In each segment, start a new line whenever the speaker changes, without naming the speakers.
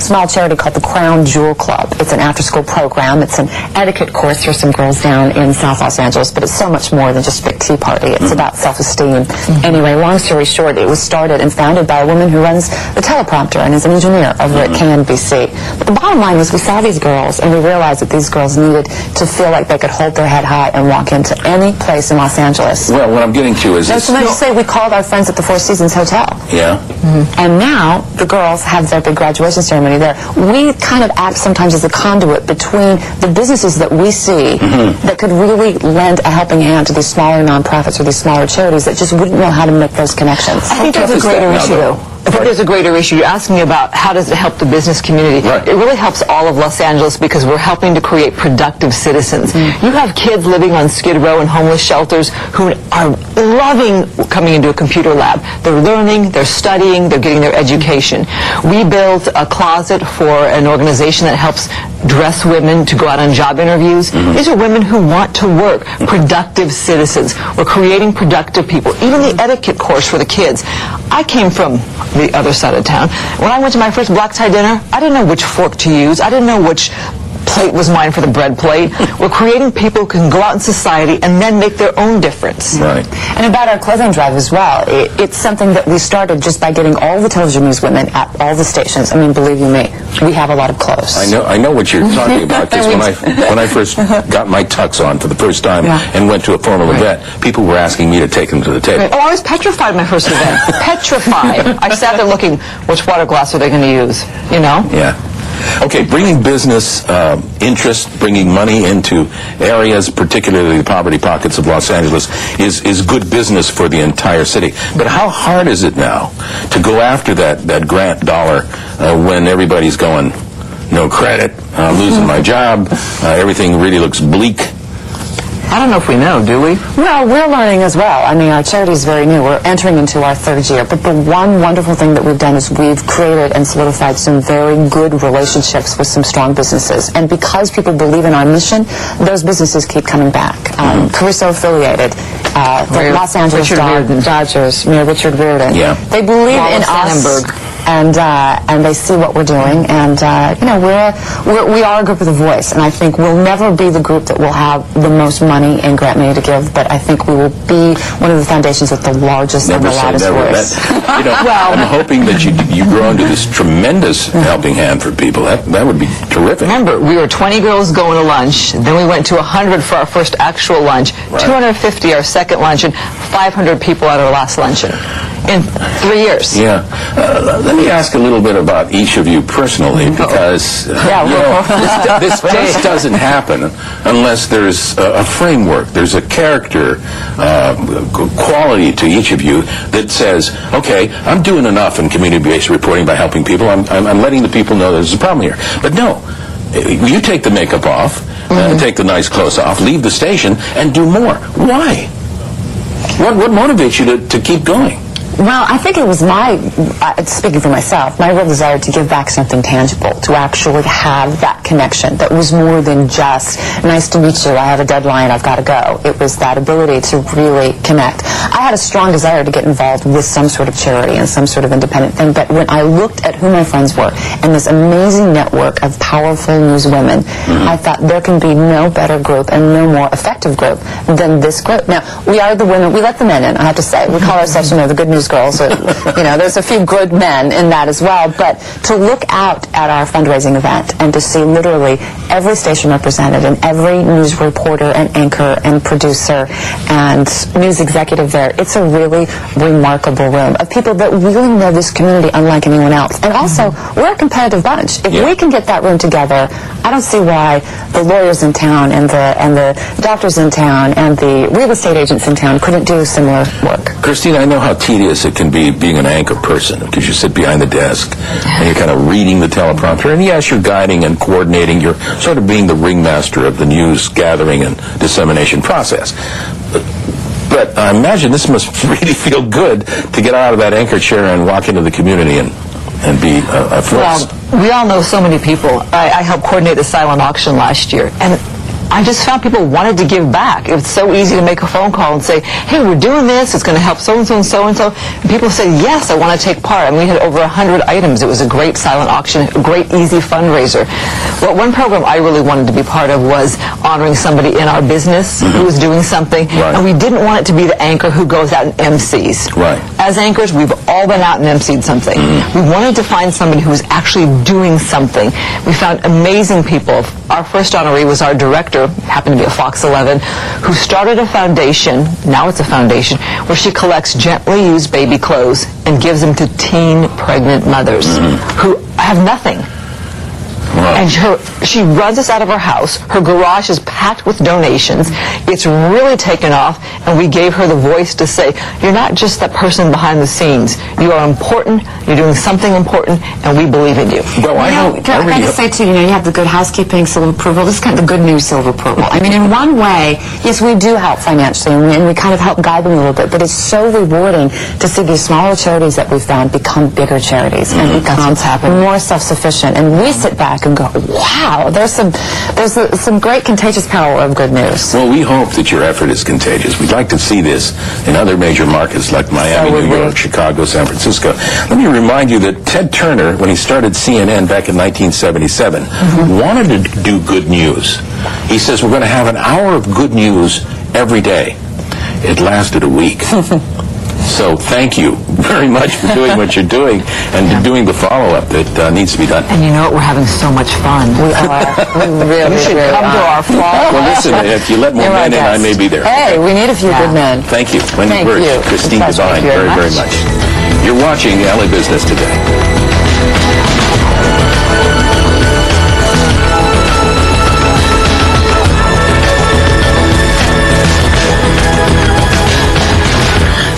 small charity called the Crown Jewel Club. It's an after-school program. It's an etiquette course for some girls down in South Los Angeles, but it's so much more than just a big tea party. It's about self-esteem. Anyway, long story short, it was started and founded by a woman who runs the teleprompter and is an engineer over at KNBC. But the bottom line was we saw these girls, and we realized that these girls needed to feel like they could hold their head high and walk into any place in Los Angeles.
Well, what I'm getting to is...
So much to say, we called our friends at the Four Seasons Hotel.
Yeah.
And now the girls have their big graduation ceremony there. We kind of act sometimes as a conduit between the businesses that we see that could really lend a helping hand to these smaller nonprofits or these smaller charities that just wouldn't know how to make those connections.
I think there's a greater issue. I think there's a greater issue. You're asking me about how does it help the business community.
Right.
It really helps all of Los Angeles because we're helping to create productive citizens. You have kids living on Skid Row and homeless shelters who are loving coming into a computer lab. They're learning, they're studying, they're getting their education. We built a closet for an organization that helps dress women to go out on job interviews. These are women who want to work, productive citizens. We're creating productive people. Even the etiquette course for the kids. I came from the other side of town. When I went to my first black tie dinner, I didn't know which fork to use. I didn't know which plate was mine for the bread plate. We're creating people who can go out in society and then make their own difference.
Right.
And about our clothing drive as well, it's something that we started just by getting all the television news women at all the stations. I mean, believe you me, we have a lot of clothes.
I know what you're talking about, because when I first got my tux on for the first time and went to a formal event, people were asking me to take them to the table.
Oh, I was petrified my first event. Petrified. I sat there looking, which water glass are they going to use? You know?
Yeah. Okay, bringing business interest, bringing money into areas, particularly the poverty pockets of Los Angeles, is good business for the entire city. But how hard is it now to go after that grant dollar when everybody's going, no credit, I'm losing my job, everything really looks bleak?
I don't know if we know, do we?
Well, we're learning as well. I mean, our charity is very new. We're entering into our third year. But the one wonderful thing that we've done is we've created and solidified some very good relationships with some strong businesses. And because people believe in our mission, those businesses keep coming back. Caruso affiliated, the Los Angeles Dodgers, Mayor Richard Reardon.
Yeah.
They believe in us. And they see what we're doing, and you know, we are a group with a voice, and I think we'll never be the group that will have the most money and grant money to give, but I think we will be one of the foundations with the largest and the loudest voice.
I'm hoping that you grow into this tremendous helping hand for people. That would be terrific.
Remember, we were 20 girls going to lunch, then we went to 100 for our first actual lunch, 250 our second luncheon, 500 people at our last luncheon in 3 years.
Yeah. Let me ask a little bit about each of you personally, because this just doesn't happen unless there's a framework, there's a character quality to each of you that says, okay, I'm doing enough in community-based reporting by helping people. I'm letting the people know there's a problem here. But no, you take the makeup off, take the nice clothes off, leave the station, and do more. Why? What motivates you to keep going?
Well, I think it was speaking for myself, my real desire to give back something tangible, to actually have that connection that was more than just, nice to meet you, I have a deadline, I've got to go. It was that ability to really connect. I had a strong desire to get involved with some sort of charity and some sort of independent thing, but when I looked at who my friends were and this amazing network of powerful news women, I thought there can be no better group and no more effective group than this group. Now, we are the women, we let the men in, I have to say. We call ourselves, the good news girls. There's a few good men in that as well, but to look out at our fundraising event and to see literally every station represented and every news reporter and anchor and producer and news executive there, it's a really remarkable room of people that really know this community unlike anyone else. And also, we're a competitive bunch. If we can get that room together, I don't see why the lawyers in town and the doctors in town and the real estate agents in town couldn't do similar work.
Christine, I know how tedious it can be being an anchor person, because you sit behind the desk and you're kind of reading the teleprompter, and yes, you're guiding and coordinating, you're sort of being the ringmaster of the news gathering and dissemination process. But I imagine this must really feel good to get out of that anchor chair and walk into the community and be a force.
Well, we all know so many people. I helped coordinate the silent auction last year, and I just found people wanted to give back. It was so easy to make a phone call and say, hey, we're doing this, it's going to help so-and-so and so-and-so. And people said, yes, I want to take part. And we had over 100 items. It was a great silent auction, a great easy fundraiser. Well, one program I really wanted to be part of was honoring somebody in our business who was doing something.
Right.
And we didn't want it to be the anchor who goes out and MCs.
Right.
As anchors, we've all been out and MC'd something. We wanted to find somebody who was actually doing something. We found amazing people. Our first honoree was our director, happened to be a Fox 11, who started a foundation, now it's a foundation, where she collects gently used baby clothes and gives them to teen pregnant mothers who have nothing.
Wow.
And she runs us out of her house. Her garage is packed with donations. It's really taken off, and we gave her the voice to say, you're not just that person behind the scenes. You are important, you're doing something important, and we believe in you.
Well, I
got to say, too, you have the good housekeeping seal of approval. This is kind of the good news seal of approval. I mean, in one way, yes, we do help financially, and we kind of help guide them a little bit, but it's so rewarding to see these smaller charities that we've found become bigger charities and become more self-sufficient. And we sit back and go, wow, there's some great contagious power of good news.
Well, we hope that your effort is contagious. We'd like to see this in other major markets like Miami, New York, Chicago, San Francisco. Let me remind you that Ted Turner, when he started CNN back in 1977, wanted to do good news. He says, we're going to have an hour of good news every day. It lasted a week. So thank you very much for doing what you're doing and doing the follow-up that needs to be done.
And you know what? We're having so much fun. We are. We really,
you should
come to our fall.
Well, listen, if you let more men in, I may be there.
Hey, we need a few good men.
Thank you. Wendy Birch, Christine Devine, very, very much. You're watching LA Business Today.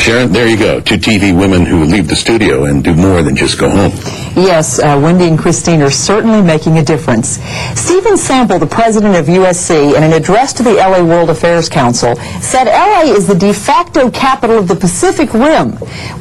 Sharon, there you go. Two TV women who leave the studio and do more than just go home.
Yes, Wendy and Christine are certainly making a difference. Stephen Sample, the president of USC, in an address to the LA World Affairs Council, said LA is the de facto capital of the Pacific Rim,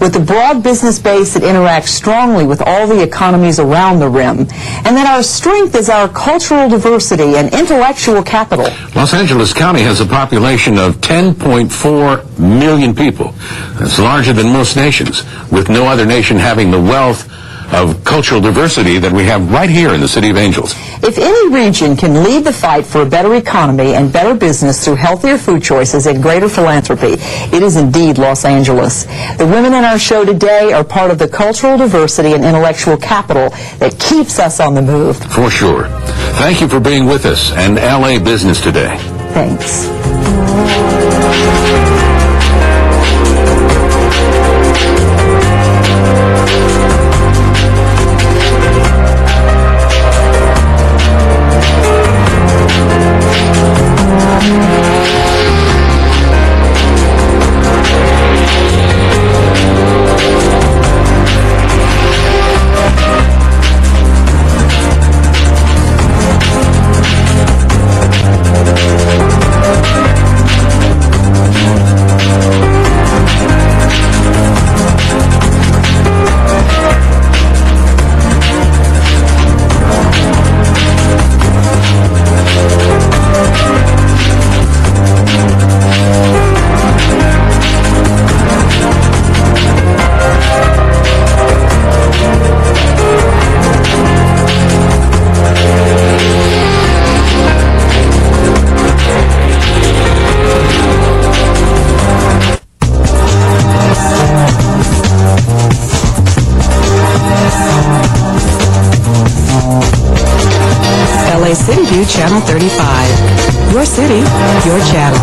with a broad business base that interacts strongly with all the economies around the rim, and that our strength is our cultural diversity and intellectual capital.
Los Angeles County has a population of 10.4 million people. That's larger than most nations, with no other nation having the wealth of cultural diversity that we have right here in the City of Angels.
If any region can lead the fight for a better economy and better business through healthier food choices and greater philanthropy, it is indeed Los Angeles. The women in our show today are part of the cultural diversity and intellectual capital that keeps us on the move.
For sure. Thank you for being with us and LA Business Today.
Thanks.
City View Channel 35. Your city, your channel.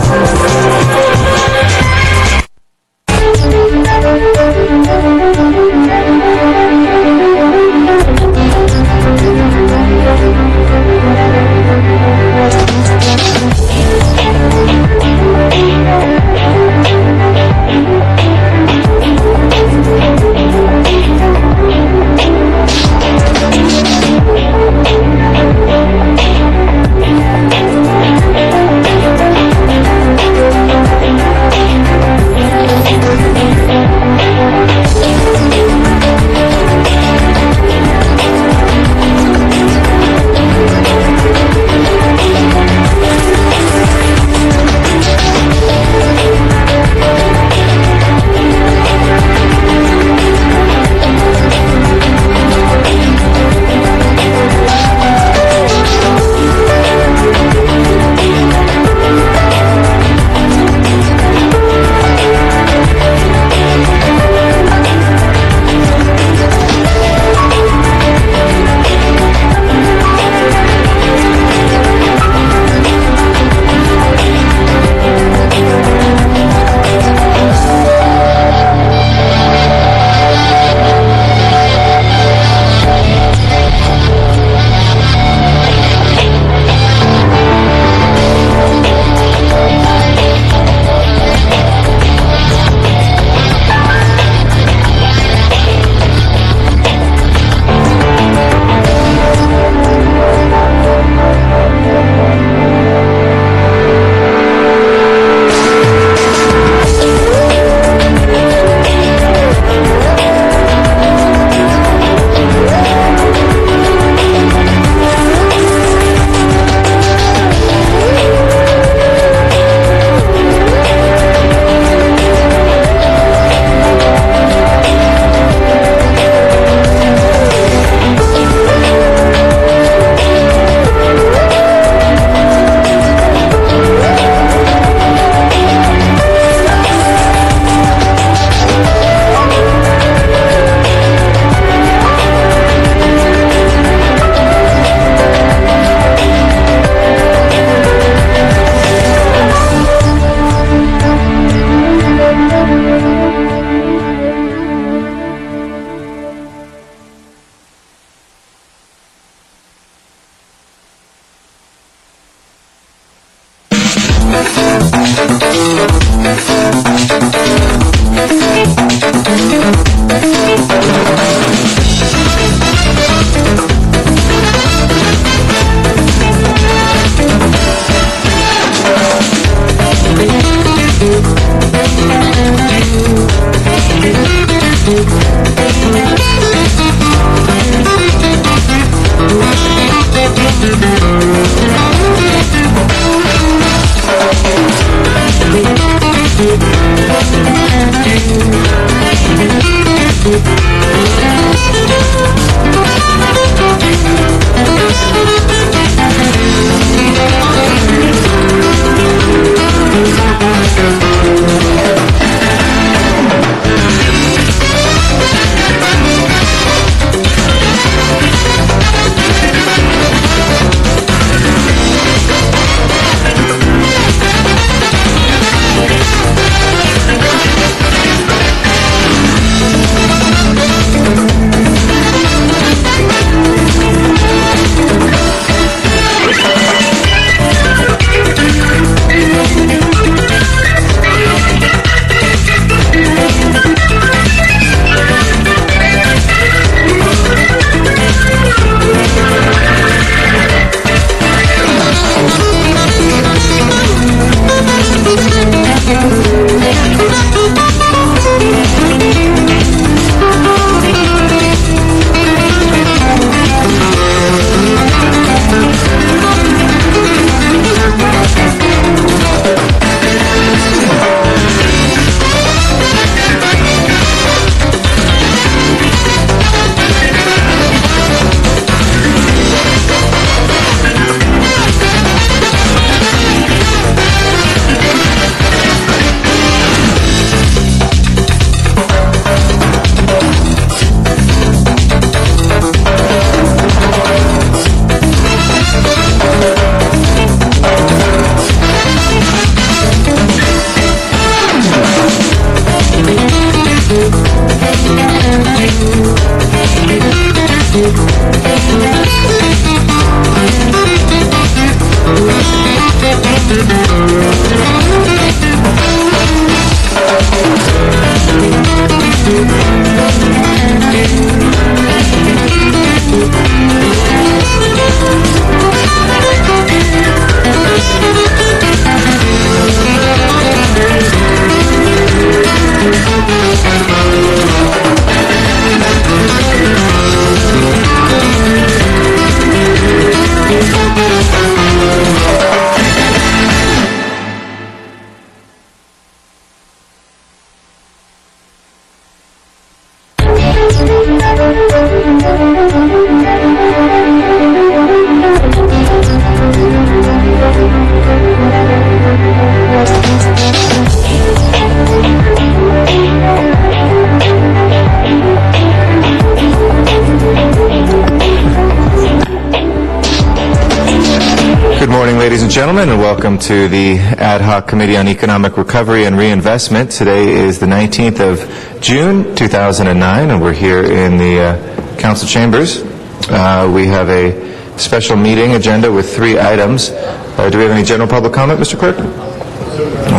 Ladies and gentlemen, and welcome to the Ad Hoc Committee on Economic Recovery and Reinvestment. Today is the 19th of June, 2009, and we're here in the Council Chambers. We have a special meeting agenda with 3 items. Do we have any general public comment, Mr. Clerk?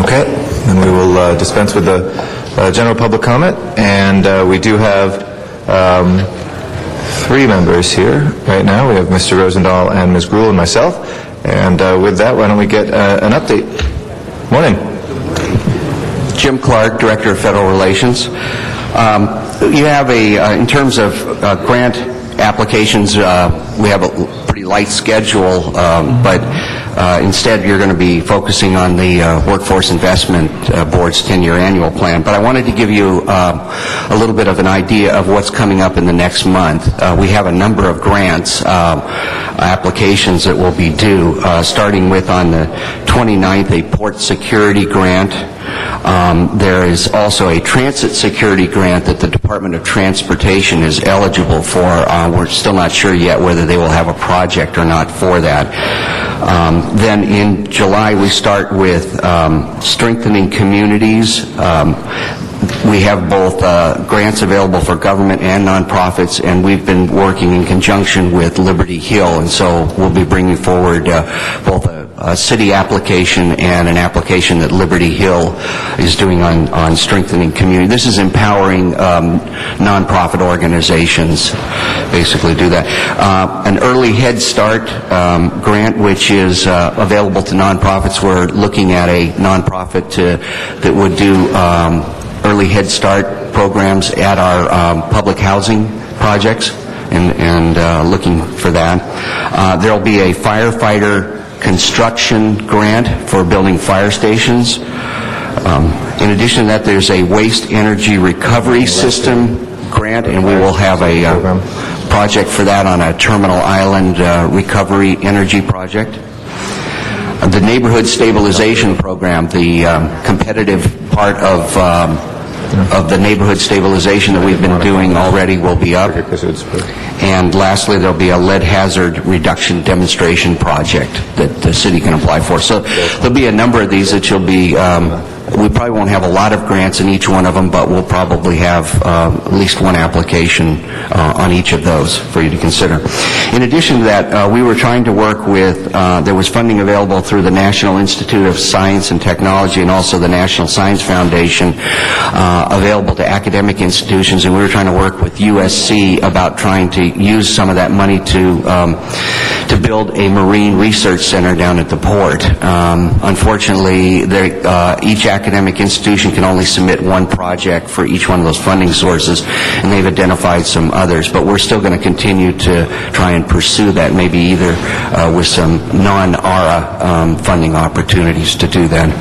Okay, then we will dispense with the general public comment, and we do have 3 members here right now. We have Mr. Rosendahl and Ms. Gruhl and myself. And with that, why don't we get an update? Morning.
Jim Clark, Director of Federal Relations. You have in terms of grant applications, we have a pretty light schedule, but instead you're going to be focusing on the Workforce Investment Board's 10-year annual plan. But I wanted to give you a little bit of an idea of what's coming up in the next month. We have a number of grants, applications that will be due, starting with on the 29th, a port security grant. There is also a transit security grant that the Department of Transportation is eligible for. We're still not sure yet whether they will have a project or not for that. Then in July we start with strengthening communities. We have both grants available for government and nonprofits, and we've been working in conjunction with Liberty Hill, and so we'll be bringing forward both a a city application and an application that Liberty Hill is doing on strengthening community. This is empowering nonprofit organizations, basically do that. An early Head Start grant, which is available to nonprofits. We're looking at a nonprofit that would do early Head Start programs at our public housing projects, and looking for that. There'll be a firefighter construction grant for building fire stations. In addition to that, there's a waste energy recovery system grant, and we will have a project for that on a terminal island recovery energy project. The neighborhood stabilization program, the competitive part of the neighborhood stabilization that we've been doing already, will be up. And lastly, there'll be a lead hazard reduction demonstration project that the city can apply for. So there'll be a number of these that you'll be, we probably won't have a lot of grants in each one of them, but we'll probably have at least one application on each of those for you to consider. In addition to that, we were trying to work with, there was funding available through the National Institute of Science and Technology and also the National Science Foundation available to academic institutions, and we were trying to work with USC about trying to use some of that money to build a marine research center down at the port. Unfortunately, each academic institution can only submit one project for each one of those funding sources, and they've identified some others, but we're still going to continue to try and pursue that, maybe either with some non-ARA funding opportunities to do that.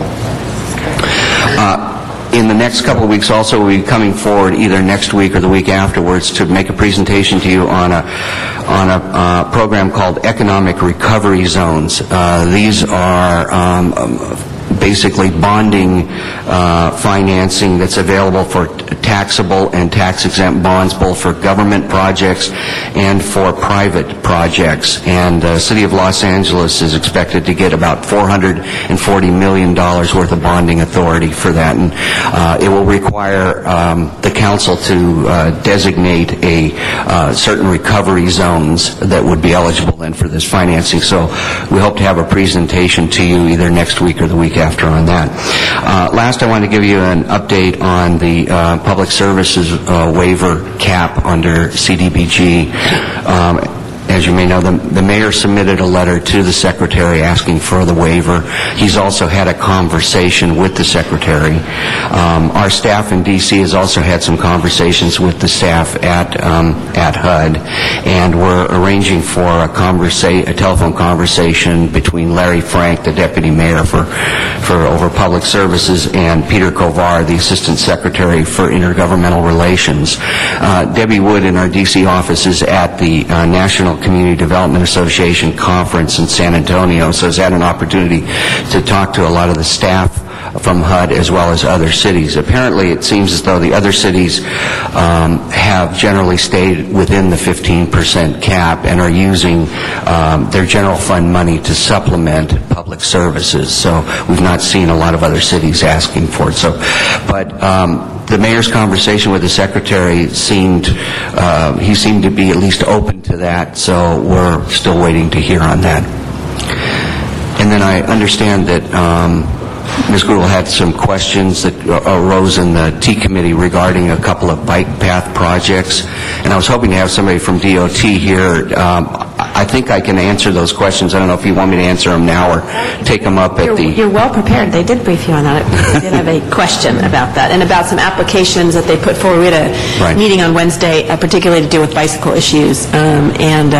In the next couple of weeks also, we'll be coming forward either next week or the week afterwards to make a presentation to you on a program called Economic Recovery Zones. These are basically bonding financing that's available for taxable and tax-exempt bonds, both for government projects and for private projects. And the City of Los Angeles is expected to get about $440 million worth of bonding authority for that. And it will require the council to designate certain recovery zones that would be eligible then for this financing. So we hope to have a presentation to you either next week or the week after on that. Last, I want to give you an update on the public services waiver cap under CDBG. As you may know, the mayor submitted a letter to the secretary asking for the waiver. He's also had a conversation with the secretary. Our staff in D.C. has also had some conversations with the staff at HUD, and we're arranging for a telephone conversation between Larry Frank, the deputy mayor for over public services, and Peter Kovar, the assistant secretary for intergovernmental relations. Debbie Wood in our D.C. office is at the National Community Development Association conference in San Antonio, so has had an opportunity to talk to a lot of the staff from HUD as well as other cities. Apparently, it seems as though the other cities have generally stayed within the 15% cap and are using their general fund money to supplement public services. So we've not seen a lot of other cities asking for it. The mayor's conversation with the secretary seemed to be at least open to that, so we're still waiting to hear on that. And then I understand that Ms. Grewal had some questions that arose in the T committee regarding a couple of bike path projects, and I was hoping to have somebody from DOT here. I think I can answer those questions. I don't know if you want me to answer them now or take them up at the...
You're well prepared. They did brief you on that. I did have a question about that and about some applications that they put forward. We had a meeting on Wednesday, particularly to deal with bicycle issues and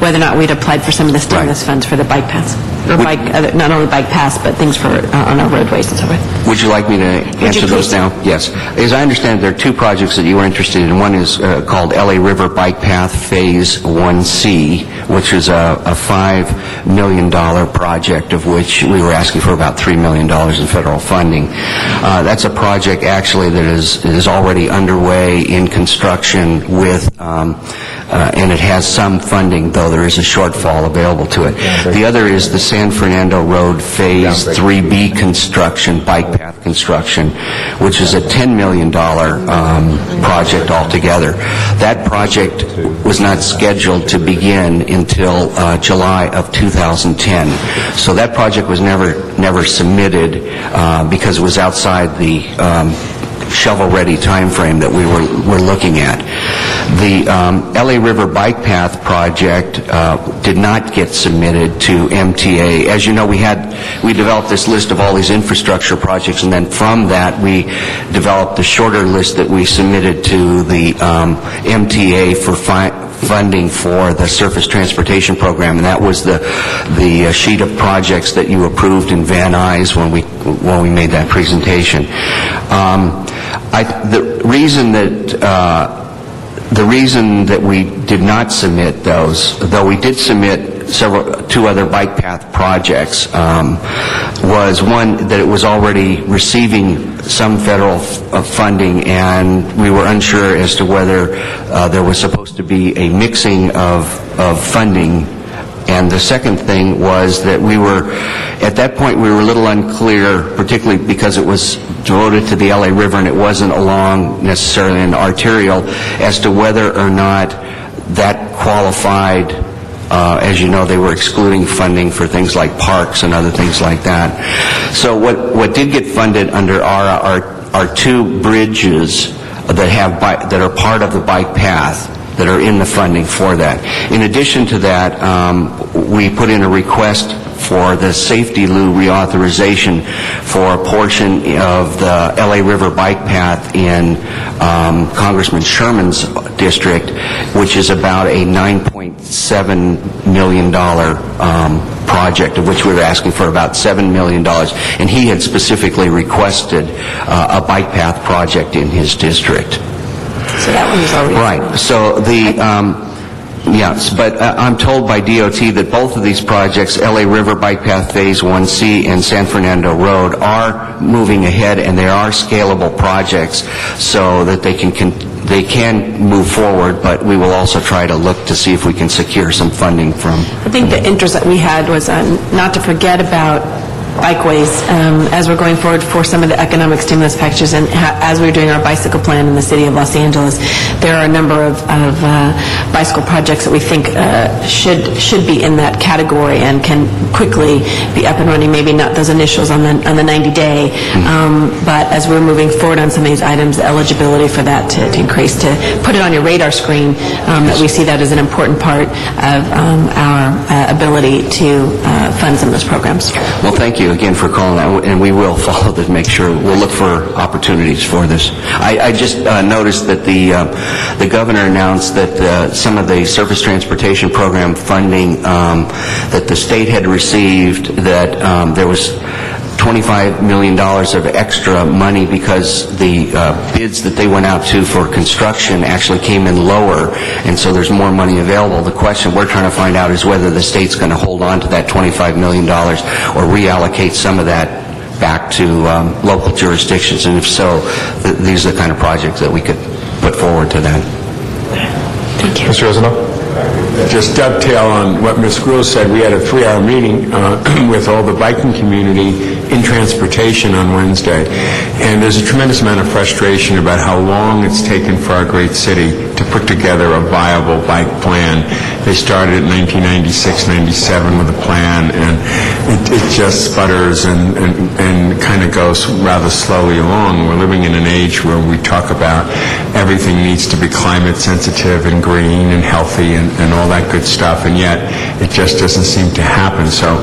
whether or not we'd applied for some of the stimulus funds for the bike paths. Or not only bike paths, but things for on our roadways and so forth.
Would you like me to answer those now? Yes. As I understand, there are two projects that you were interested in. One is called LA River Bike Path Phase 1C, which is a $5 million project, of which we were asking for about $3 million in federal funding. That's a project actually that is already underway in construction with and it has some funding, though there is a shortfall available to it. The other is the San Fernando Road Phase 3B construction, bike path construction, which is a $10 million project altogether. That project was not scheduled to begin until July of 2010. So that project was never submitted because it was outside the shovel-ready time frame that we were looking at. The LA River Bike Path project did not get submitted to MTA. As you know, we developed this list of all these infrastructure projects, and then from that we developed a shorter list that we submitted to the MTA for funding for the surface transportation program, and that was the sheet of projects that you approved in Van Nuys when we made that presentation. The reason that we did not submit those, though we did submit two other bike path projects, was one that it was already receiving some federal funding, and we were unsure as to whether there was supposed to be a mixing of funding. And the second thing was that at that point we were a little unclear, particularly because it was devoted to the LA River and it wasn't along necessarily an arterial, as to whether or not that qualified. As you know, they were excluding funding for things like parks and other things like that. So what did get funded under ARA are two bridges that are part of the bike path that are in the funding for that. In addition to that, we put in a request for the safety loo reauthorization for a portion of the LA River Bike Path in Congressman Sherman's district, which is about a $9.7 million project, of which we were asking for about $7 million. And he had specifically requested a bike path project in his district.
So that one was already
right. So yes, but I'm told by DOT that both of these projects, LA River Bike Path Phase 1C and San Fernando Road, are moving ahead, and they are scalable projects so that they can move forward, but we will also try to look to see if we can secure some funding from.
I think the interest that we had was not to forget about bikeways as we're going forward for some of the economic stimulus packages, and as we're doing our bicycle plan in the city of Los Angeles, there are a number of bicycle projects that we think should be in that category and can quickly be up and running. Maybe not those initials on the 90-day, but as we're moving forward on some of these items, the eligibility for that to increase, to put it on your radar screen, that we see that as an important part of our ability to fund some of those programs.
Well, thank you again for calling that, and we will follow to make sure we'll look for opportunities for this. I just noticed that the governor announced that some of the surface transportation program funding that the state had received, that there was $25 million of extra money because the bids that they went out to for construction actually came in lower, and so there's more money available. The question we're trying to find out is whether the state's going to hold on to that $25 million or reallocate some of that back to local jurisdictions, and if so, these are the kind of projects that we could put forward to that.
Thank you.
Mr. Rosenthal?
Just dovetail on what Ms. Gruhl said. We had a 3-hour meeting with all the biking community in transportation on Wednesday, and there's a tremendous amount of frustration about how long it's taken for our great city to put together a viable bike plan. They started in 1996-97 with a plan, and it just sputters and kind of goes rather slowly along. We're living in an age where we talk about everything needs to be climate sensitive and green and healthy and all that good stuff, and yet it just doesn't seem to happen. So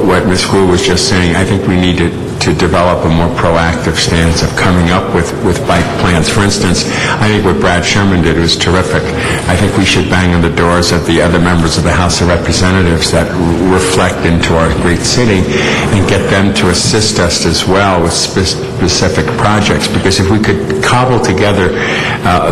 what Ms. Gruhl was just saying, I think we need to develop a more proactive stance of coming up with bike plans. For instance, I think what Brad Sherman did was terrific. I think we should bang on the doors of the other members of the House of Representatives that reflect into our great city and get them to assist us as well with specific projects, because if we could cobble together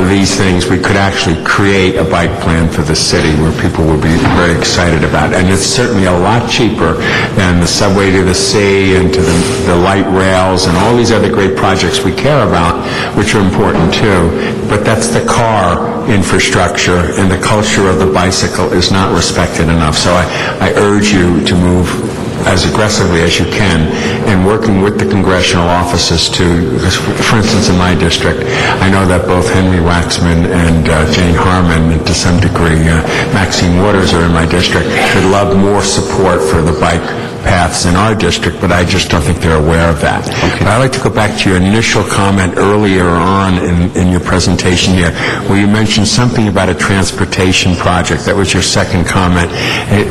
these things, we could actually create a bike plan for the city where people would be very excited about. And it's certainly a lot cheaper and the subway to the sea and to the light rails and all these other great projects we care about, which are important too. But that's the car infrastructure, and the culture of the bicycle is not respected enough. So I urge you to move as aggressively as you can, and working with the congressional offices to, for instance, in my district, I know that both Henry Waxman and Jane Harmon, and to some degree Maxine Waters are in my district, would love more support for the bike paths in our district, but I just don't think they're aware of that. Okay. I'd like to go back to your initial comment earlier on in your presentation here, where you mentioned something about a transportation project. That was your second comment,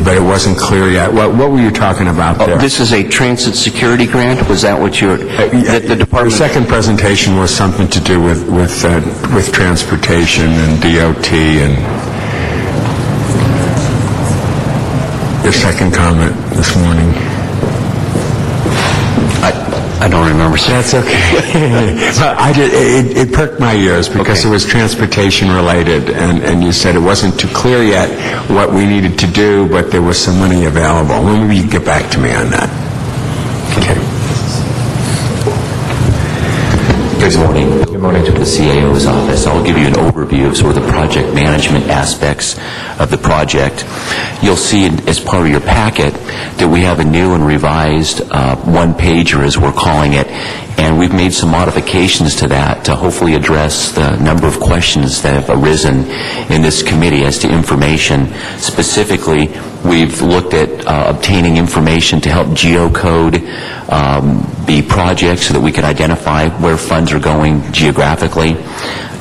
but it wasn't clear yet. What were you talking about there?
This is a transit security grant? Was that what you're... the department...
The second presentation was something to do with transportation and DOT and... Your second comment this morning.
I don't remember.
That's okay. It perked my ears because it was transportation related, and you said it wasn't too clear yet what we needed to do, but there was some money available. Well, maybe you can get back to me on that. Okay.
Good morning. Good morning to the CAO's office. I'll give you an overview of sort of the project management aspects of the project. You'll see as part of your packet that we have a new and revised one-pager, as we're calling it, and we've made some modifications to that to hopefully address the number of questions that have arisen in this committee as to information. Specifically, we've looked at obtaining information to help geocode the projects so that we can identify where funds are going geographically.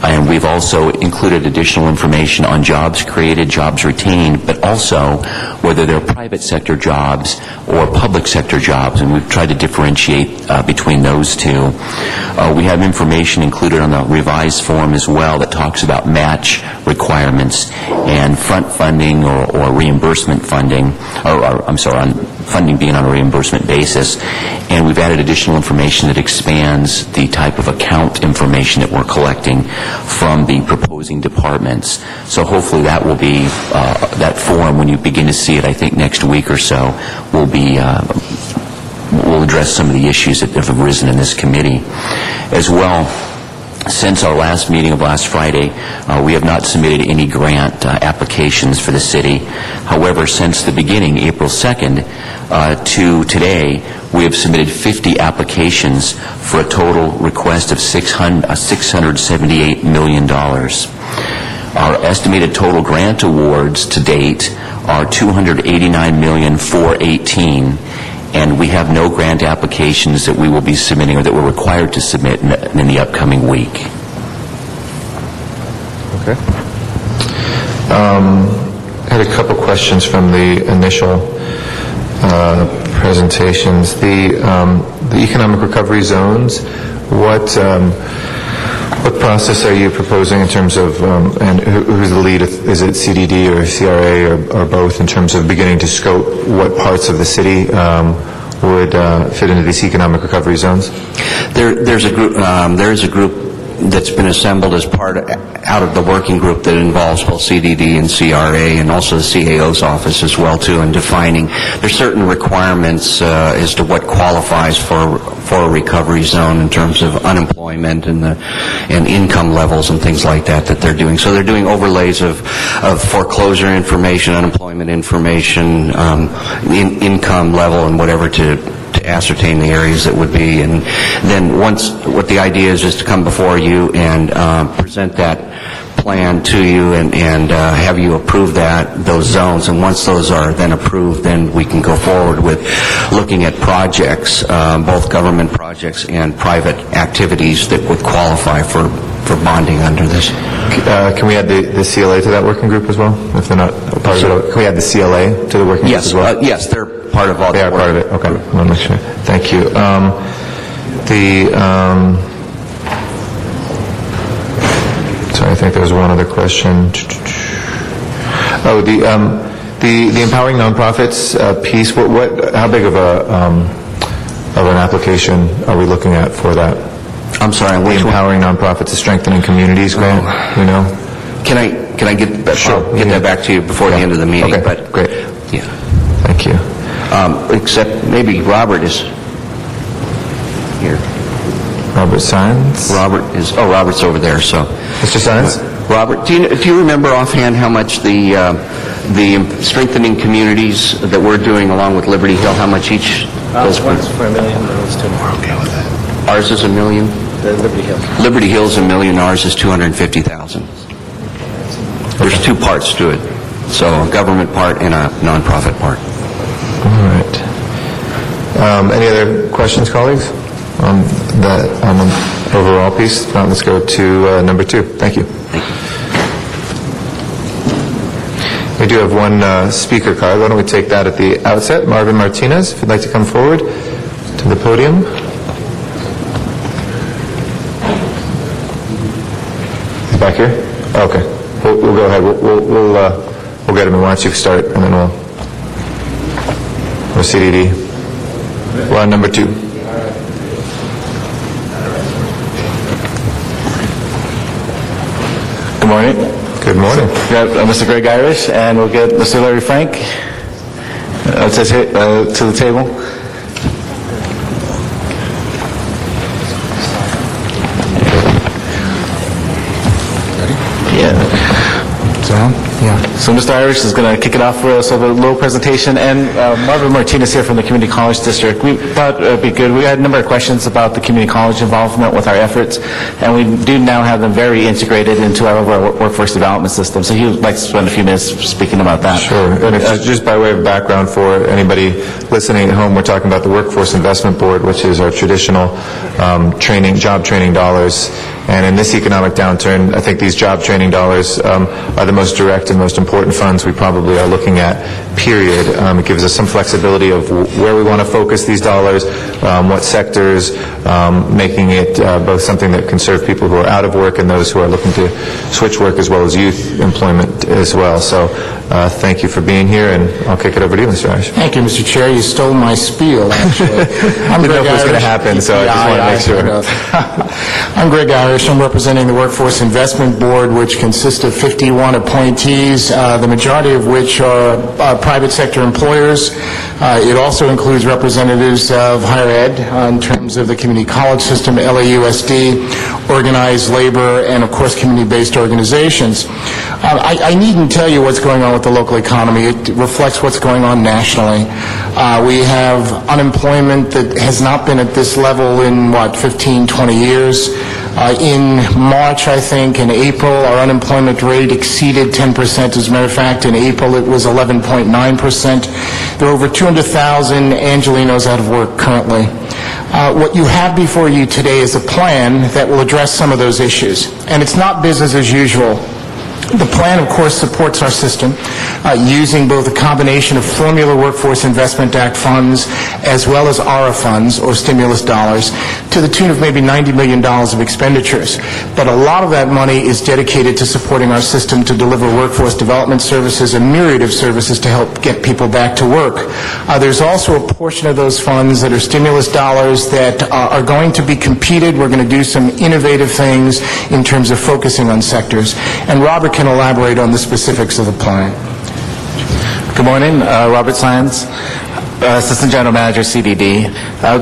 And we've also included additional information on jobs created, jobs retained, but also whether they're private sector jobs or public sector jobs, and we've tried to differentiate between those two. We have information included on the revised form as well that talks about match requirements and front funding or reimbursement funding, on funding being on a reimbursement basis. And we've added additional information that expands the type of account information that we're collecting from the proposing departments. So hopefully that will be, that form, when you begin to see it, I think next week or so, will address some of the issues that have arisen in this committee. As well, since our last meeting of last Friday, we have not submitted any grant applications for the city. However, since the beginning, April 2nd, to today, we have submitted 50 applications for a total request of $678 million. Our estimated total grant awards to date are $289,418,000, and we have no grant applications that we will be submitting or that we're required to submit in the upcoming week.
Okay. I had a couple questions from the initial presentations. The economic recovery zones, what process are you proposing in terms of, and who's the lead? Is it CDD or CRA or both, in terms of beginning to scope what parts of the city would fit into these economic recovery zones?
There is a group that's been assembled as out of the working group that involves both CDD and CRA, and also the CAO's office as well too, in defining there's certain requirements as to what qualifies for a recovery zone in terms of unemployment and income levels and things like that they're doing. So they're doing overlays of foreclosure information, unemployment information, income level, and whatever to ascertain the areas that would be. And then what the idea is to come before you and present that plan to you and have you approve those zones. And once those are then approved, then we can go forward with looking at projects, both government projects and private activities that would qualify for bonding under this.
Can we add the CLA to that working group as well, if they're not part of it? Can we add the CLA to the working group as well?
Yes, they're part of all
They are part of it. Okay. I want to make sure. Thank you. Sorry, I think there was one other question. Oh, the empowering nonprofits piece. How big of an application are we looking at for that?
I'm sorry.
The empowering nonprofits, the strengthening communities grant. You know.
Can I get that?
Sure.
I'll get that back to you before the end of the meeting.
Okay. Great.
Yeah.
Thank you.
except maybe Robert is here.
Robert Sines?
Robert's over there, so.
Mr. Sines?
Robert, do you remember offhand how much the strengthening communities that we're doing along with Liberty Hill, how much each?
One's for $1 million, the one's $2 million. Okay with that.
Ours is $1 million?
The Liberty Hill.
Liberty Hill's $1 million, ours is $250,000. There's two parts to it. So a government part and a nonprofit part.
All right. Any other questions, colleagues, on the overall piece? If not, let's go to number 2. Thank you.
Thank you.
We do have one speaker card. Why don't we take that at the outset? Marvin Martinez, if you'd like to come forward to the podium. He's back here? Okay. We'll go ahead. We'll get him in. Why don't you start, and then we'll CDD. We're on number 2.
Good morning.
Good morning.
We got Mr. Greg Irish, and we'll get Mr. Larry Frank to the table. So Mr. Irish is going to kick it off for us with a little presentation, and Marvin Martinez here from the Community College District. We thought it would be good. We had a number of questions about the community college involvement with our efforts, and we do now have them very integrated into our overall workforce development system. So he would like to spend a few minutes speaking about that.
Sure. And just by way of background for anybody listening at home, we're talking about the Workforce Investment Board, which is our traditional job training dollars. And in this economic downturn, I think these job training dollars are the most direct and most important funds we probably are looking at, period. It gives us some flexibility of where we want to focus these dollars, what sectors, making it both something that can serve people who are out of work and those who are looking to switch work, as well as youth employment as well. So thank you for being here, and I'll kick it over to you, Mr. Irish.
Thank you, Mr. Chair. You stole my spiel, actually.
I didn't know if it was going to happen, so I just want to make sure.
I'm Greg Irish. I'm representing the Workforce Investment Board, which consists of 51 appointees, the majority of which are private sector employers. It also includes representatives of higher ed in terms of the community college system, LAUSD, organized labor, and of course community-based organizations. I needn't tell you what's going on with the local economy. It reflects what's going on nationally. We have unemployment that has not been at this level in, 15, 20 years. In March, I think, and April, our unemployment rate exceeded 10%. As a matter of fact, in April, it was 11.9%. There are over 200,000 Angelinos out of work currently. What you have before you today is a plan that will address some of those issues. And it's not business as usual. The plan, of course, supports our system using both a combination of Formula Workforce Investment Act funds as well as ARA funds, or stimulus dollars, to the tune of maybe $90 million of expenditures. But a lot of that money is dedicated to supporting our system to deliver workforce development services, a myriad of services to help get people back to work. There's also a portion of those funds that are stimulus dollars that are going to be competed. We're going to do some innovative things in terms of focusing on sectors. And Robert can elaborate on the specifics of the plan.
Good morning, Robert Sines, Assistant General Manager, CDD.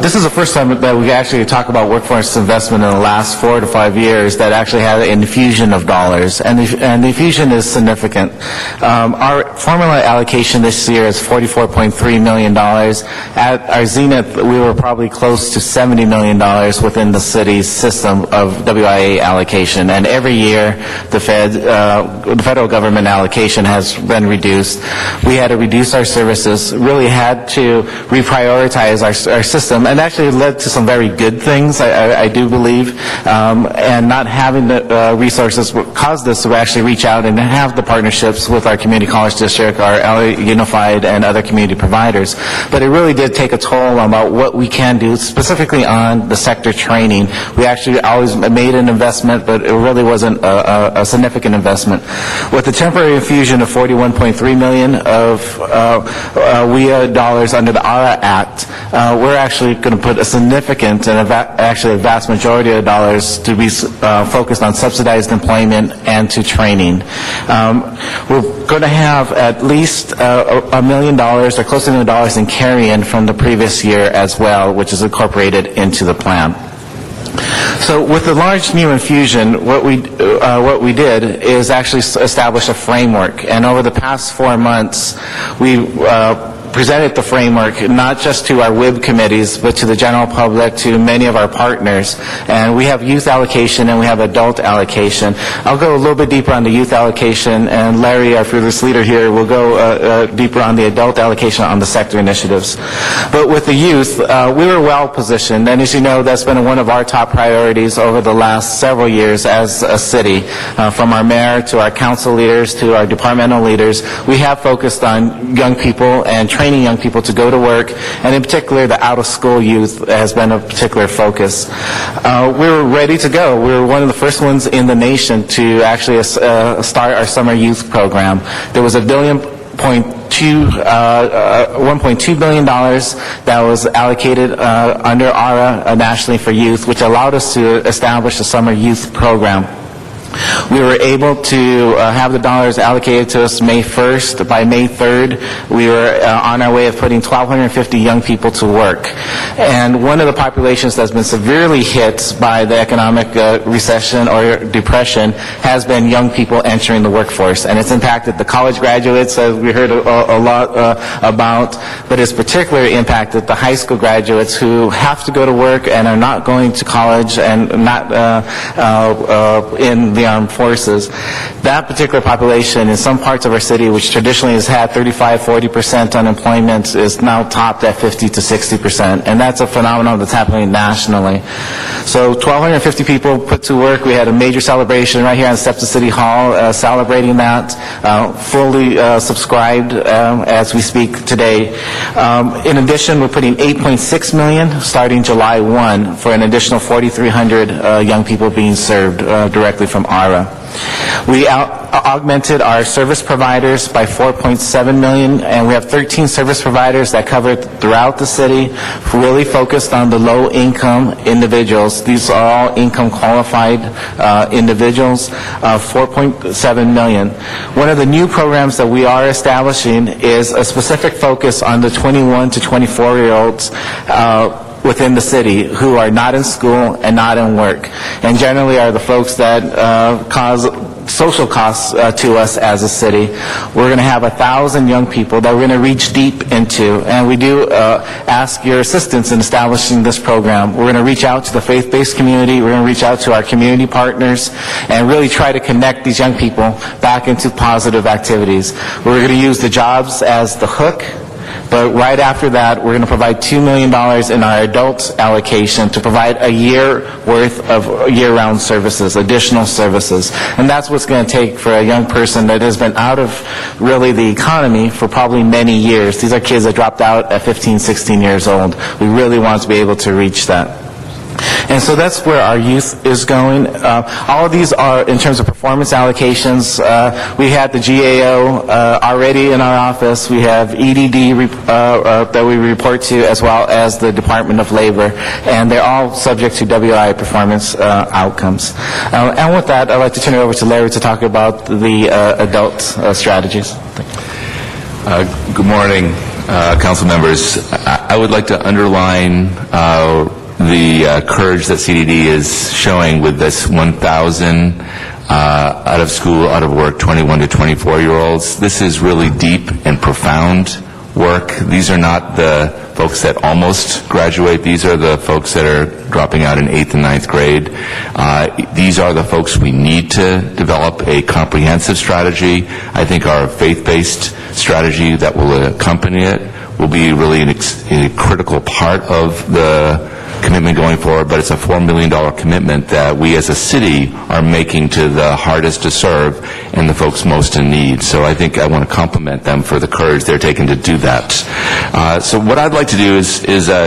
This is the first time that we actually talk about workforce investment in the last 4 to 5 years that actually had an infusion of dollars, and the infusion is significant. Our formula allocation this year is $44.3 million. At our zenith, we were probably close to $70 million within the city's system of WIA allocation, and every year the federal government allocation has been reduced. We had to reduce our services, really had to reprioritize our system, and actually led to some very good things, I do believe, and not having the resources caused us to actually reach out and have the partnerships with our community college district, our LA Unified, and other community providers. But it really did take a toll about what we can do, specifically on the sector training. We actually always made an investment, but it really wasn't a significant investment. With the temporary infusion of $41.3 million of WIA dollars, under the ARA Act, we're actually going to put a significant and actually a vast majority of dollars to be focused on subsidized employment and to training. We're going to have at least $1 million or close to $1 million in carry-in from the previous year as well, which is incorporated into the plan. So with the large new infusion, what we did is actually establish a framework, and over the past 4 months, we presented the framework not just to our WIB committees, but to the general public, to many of our partners. And we have youth allocation and we have adult allocation. I'll go a little bit deeper on the youth allocation, and Larry, our fearless leader here, will go deeper on the adult allocation on the sector initiatives. But with the youth, we were well positioned, and as you know, that's been one of our top priorities over the last several years as a city. From our mayor to our council leaders to our departmental leaders, we have focused on young people and training young people to go to work, and in particular the out-of-school youth has been a particular focus. We were ready to go. We were one of the first ones in the nation to actually start our summer youth program. There was $1.2 billion that was allocated under ARA nationally for youth, which allowed us to establish a summer youth program. We were able to have the dollars allocated to us May 1st. By May 3rd, we were on our way of putting 1,250 young people to work. And one of the populations that's been severely hit by the economic recession or depression has been young people entering the workforce. And it's impacted the college graduates, as we heard a lot about, but it's particularly impacted the high school graduates who have to go to work and are not going to college and not in the armed forces. That particular population in some parts of our city, which traditionally has had 35-40% unemployment, is now topped at 50 to 60%, and that's a phenomenon that's happening nationally. So 1,250 people put to work. We had a major celebration right here on the steps of City Hall celebrating that, fully subscribed as we speak today. In addition, we're putting $8.6 million starting July 1 for an additional 4,300 young people being served directly from ARA. We augmented our service providers by $4.7 million, and we have 13 service providers that cover throughout the city, really focused on the low-income individuals. These are all income-qualified individuals, $4.7 million. One of the new programs that we are establishing is a specific focus on the 21 to 24-year-olds within the city who are not in school and not in work, and generally are the folks that cause social costs to us as a city. We're going to have 1,000 young people that we're going to reach deep into, and we do ask your assistance in establishing this program. We're going to reach out to the faith-based community, we're going to reach out to our community partners, and really try to connect these young people back into positive activities. We're going to use the jobs as the hook, but right after that, we're going to provide $2 million in our adult allocation to provide a year worth of year-round services, additional services. And that's what's going to take for a young person that has been out of really the economy for probably many years. These are kids that dropped out at 15, 16 years old. We really want to be able to reach that. And so that's where our youth is going. All of these are in terms of performance allocations. We had the GAO already in our office. We have EDD that we report to, as well as the Department of Labor, and they're all subject to WI performance outcomes. And with that, I'd like to turn it over to Larry to talk about the adult strategies.
Good morning, council members. I would like to underline the courage that CDD is showing with this 1,000 out of school, out of work, 21 to 24-year-olds. This is really deep and profound work. These are not the folks that almost graduate. These are the folks that are dropping out in 8th and 9th grade. These are the folks we need to develop a comprehensive strategy. I think our faith-based strategy that will accompany it will be really a critical part of the commitment going forward, but it's a $4 million commitment that we as a city are making to the hardest to serve and the folks most in need. So I think I want to compliment them for the courage they're taking to do that. So what I'd like to do is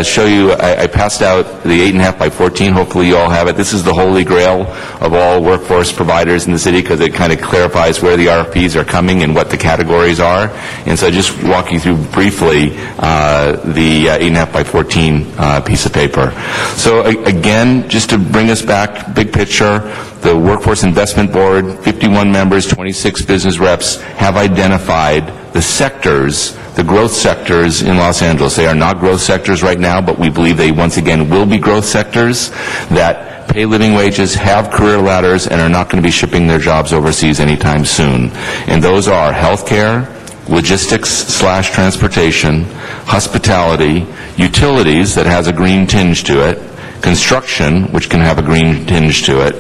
show you, I passed out the 8.5 by 14. Hopefully you all have it. This is the holy grail of all workforce providers in the city because it kind of clarifies where the RFPs are coming and what the categories are. And so I just walk you through briefly the 8.5 by 14 piece of paper. So again, just to bring us back, big picture, the Workforce Investment Board, 51 members, 26 business reps, have identified the sectors, the growth sectors in Los Angeles. They are not growth sectors right now, but we believe they once again will be growth sectors that pay living wages, have career ladders, and are not going to be shipping their jobs overseas anytime soon. And those are healthcare, logistics/transportation, hospitality, utilities that has a green tinge to it, construction, which can have a green tinge to it,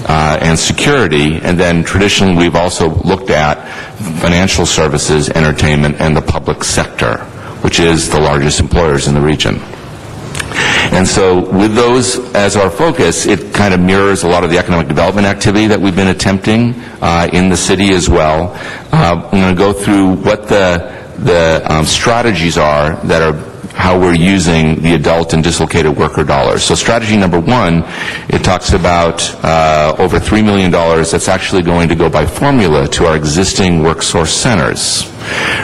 and security, and then traditionally we've also looked at financial services, entertainment, and the public sector, which is the largest employers in the region. And so with those as our focus, it kind of mirrors a lot of the economic development activity that we've been attempting in the city as well. I'm going to go through what the strategies are that are how we're using the adult and dislocated worker dollars. So strategy number one, it talks about over $3 million that's actually going to go by formula to our existing WorkSource centers.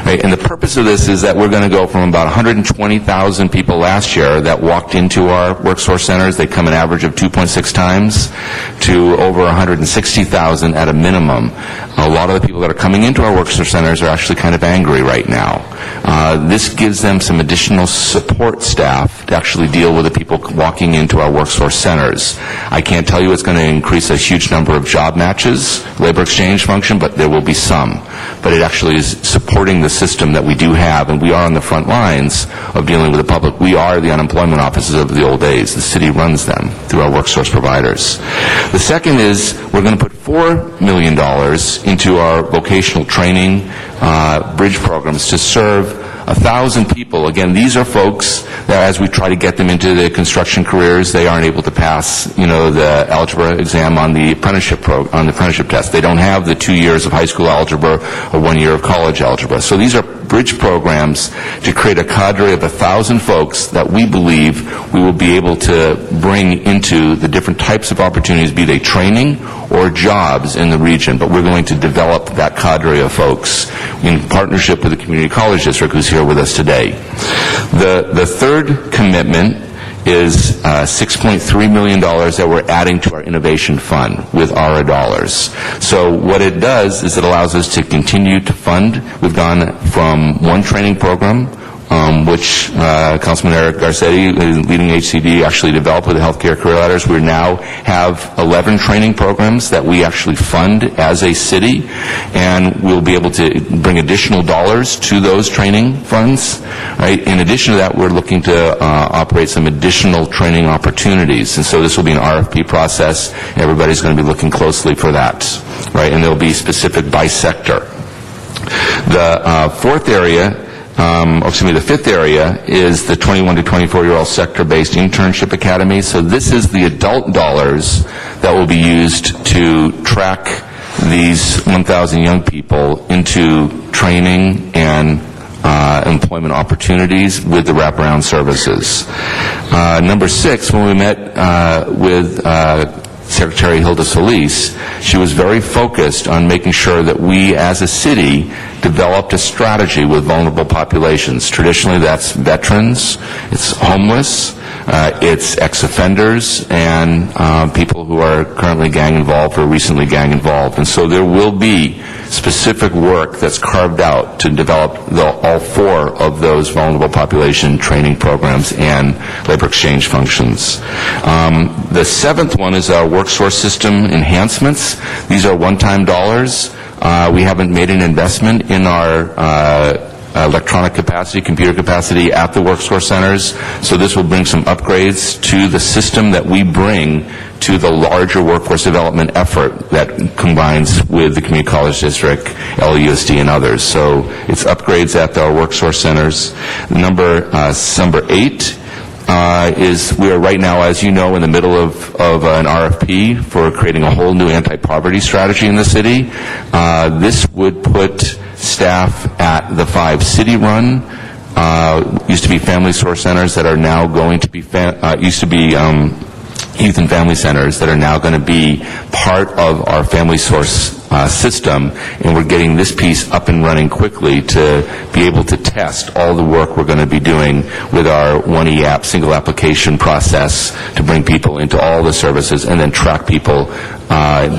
Right? And the purpose of this is that we're going to go from about 120,000 people last year that walked into our WorkSource centers. They come an average of 2.6 times to over 160,000 at a minimum. A lot of the people that are coming into our WorkSource centers are actually kind of angry right now. This gives them some additional support staff to actually deal with the people walking into our WorkSource centers. I can't tell you it's going to increase a huge number of job matches, labor exchange function, but there will be some. But it actually is supporting the system that we do have, and we are on the front lines of dealing with the public. We are the unemployment offices of the old days. The city runs them through our WorkSource providers. The second is we're going to put $4 million into our vocational training bridge programs to serve 1,000 people. Again, these are folks that as we try to get them into the construction careers, they aren't able to pass, the algebra exam on the apprenticeship test. They don't have the 2 years of high school algebra or 1 year of college algebra. So these are bridge programs to create a cadre of 1,000 folks that we believe we will be able to bring into the different types of opportunities, be they training or jobs in the region. But we're going to develop that cadre of folks in partnership with the Community College District, who's here with us today. The third commitment is $6.3 million that we're adding to our innovation fund with ARA dollars. So what it does is it allows us to continue to fund. We've gone from one training program, which Councilman Eric Garcetti, leading HCD, actually developed with the healthcare career ladders. We now have 11 training programs that we actually fund as a city, and we'll be able to bring additional dollars to those training funds. Right? In addition to that, we're looking to operate some additional training opportunities, and so this will be an RFP process. Everybody's going to be looking closely for that, right? And they'll be specific by sector. The the fifth area is the 21 to 24-year-old sector-based internship academy. So this is the adult dollars that will be used to track these 1,000 young people into training and employment opportunities with the wraparound services. Number 6, when we met with Secretary Hilda Solis, she was very focused on making sure that we as a city developed a strategy with vulnerable populations. Traditionally, that's veterans, it's homeless, it's ex-offenders, and people who are currently gang involved or recently gang involved. And so there will be specific work that's carved out to develop all 4 of those vulnerable population training programs and labor exchange functions. The 7th one is our WorkSource system enhancements. These are one-time dollars. We haven't made an investment in our electronic capacity, computer capacity at the WorkSource centers. So this will bring some upgrades to the system that we bring to the larger workforce development effort that combines with the Community College District, LUSD, and others. So it's upgrades at our WorkSource centers. Number 8 is we are right now, as you know, in the middle of an RFP for creating a whole new anti-poverty strategy in the city. This would put staff at the 5 city-run used to be family source centers that are now going to be, youth and family centers that are now going to be part of our family source system, and we're getting this piece up and running quickly to be able to test all the work we're going to be doing with our One app single application process to bring people into all the services and then track people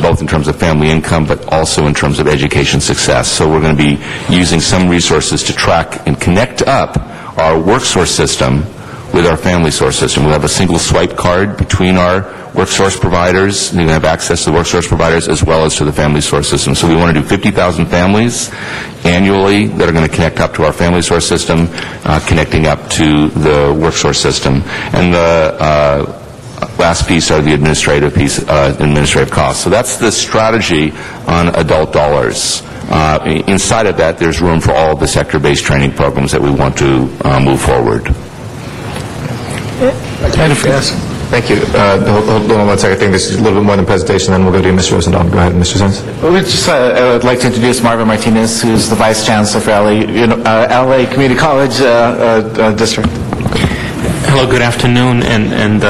both in terms of family income but also in terms of education success. So we're going to be using some resources to track and connect up our work source system with our family source system. We'll have a single swipe card between our work source providers. You're going to have access to the work source providers as well as to the family source system. So we want to do 50,000 families annually that are going to connect up to our family source system, connecting up to the work source system. And the last piece are the administrative costs. So that's the strategy on adult dollars. Inside of that, there's room for all of the sector-based training programs that we want to move forward.
Thank you. Hold on one second. I think this is a little bit more than presentation, then we'll go to Mr. Rosendahl. Go ahead, Mr. Sens.
I would like to introduce Marvin Martinez, who's the Vice Chancellor for LA Community College District.
Hello, good afternoon, and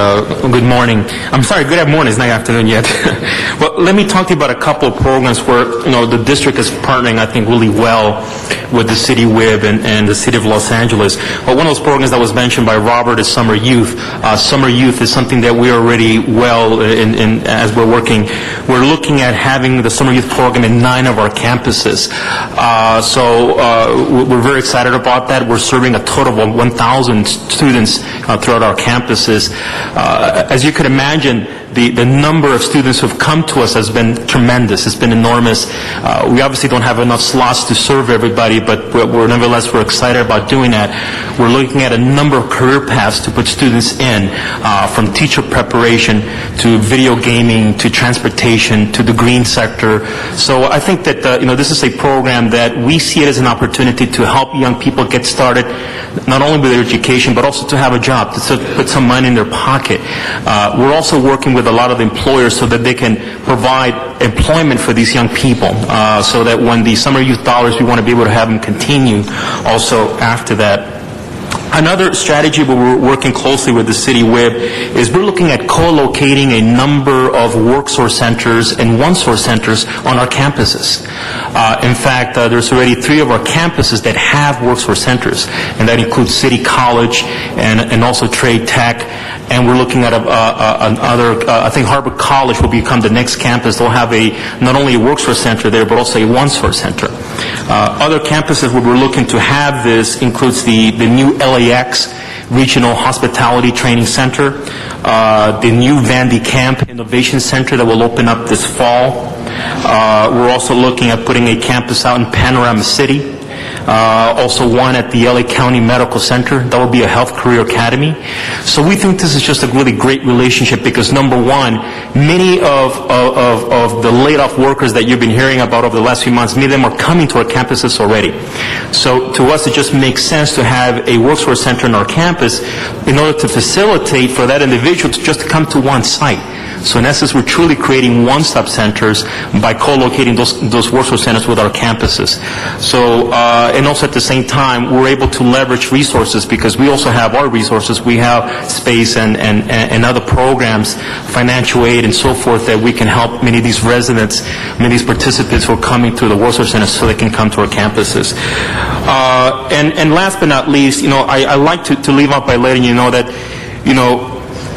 good morning. I'm sorry, good morning, it's not afternoon yet. Well, let me talk to you about a couple of programs where, the district is partnering, I think, really well with the City WIB and the City of Los Angeles. Well, one of those programs that was mentioned by Robert is Summer Youth. Summer Youth is something that we are already well in as we're working. We're looking at having the Summer Youth program in 9 of our campuses. So we're very excited about that. We're serving a total of 1,000 students throughout our campuses. As you could imagine, the number of students who have come to us has been tremendous. It's been enormous. We obviously don't have enough slots to serve everybody, but nevertheless, we're excited about doing that. We're looking at a number of career paths to put students in, from teacher preparation to video gaming to transportation to the green sector. So I think that this is a program that we see it as an opportunity to help young people get started, not only with their education, but also to have a job, to put some money in their pocket. We're also working with a lot of employers so that they can provide employment for these young people, so that when the Summer Youth dollars, we want to be able to have them continue also after that. Another strategy where we're working closely with the City WIB is we're looking at co-locating a number of work source centers and one source centers on our campuses. In fact, there's already 3 of our campuses that have work source centers, and that includes City College and also Trade Tech. And we're looking at I think Harvard College will become the next campus. They'll have not only a work source center there, but also a one source center. Other campuses where we're looking to have this includes the new LAX Regional Hospitality Training Center, the new Vandy Camp Innovation Center that will open up this fall. We're also looking at putting a campus out in Panorama City. Also one at the LA County Medical Center. That will be a health career academy. So we think this is just a really great relationship because, number one, many of the laid-off workers that you've been hearing about over the last few months, many of them are coming to our campuses already. So to us, it just makes sense to have a workforce center in our campus in order to facilitate for that individual to just come to one site. So in essence, we're truly creating one-stop centers by co-locating those workforce centers with our campuses. So, and also at the same time, we're able to leverage resources because we also have our resources. We have space and other programs, financial aid and so forth that we can help many of these residents, many of these participants who are coming to the workforce centers so they can come to our campuses. And last but not least, I like to leave off by letting you know that,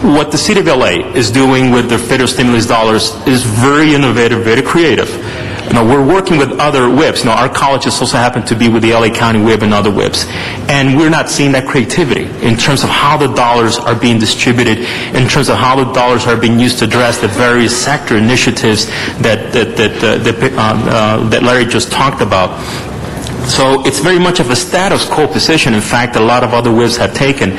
what the City of LA is doing with their federal stimulus dollars is very innovative, very creative. We're working with other WIBs. Our colleges also happen to be with the LA County WIB and other WIBs. And we're not seeing that creativity in terms of how the dollars are being distributed, in terms of how the dollars are being used to address the various sector initiatives that Larry just talked about. So it's very much of a status quo position, in fact, a lot of other WIBs have taken.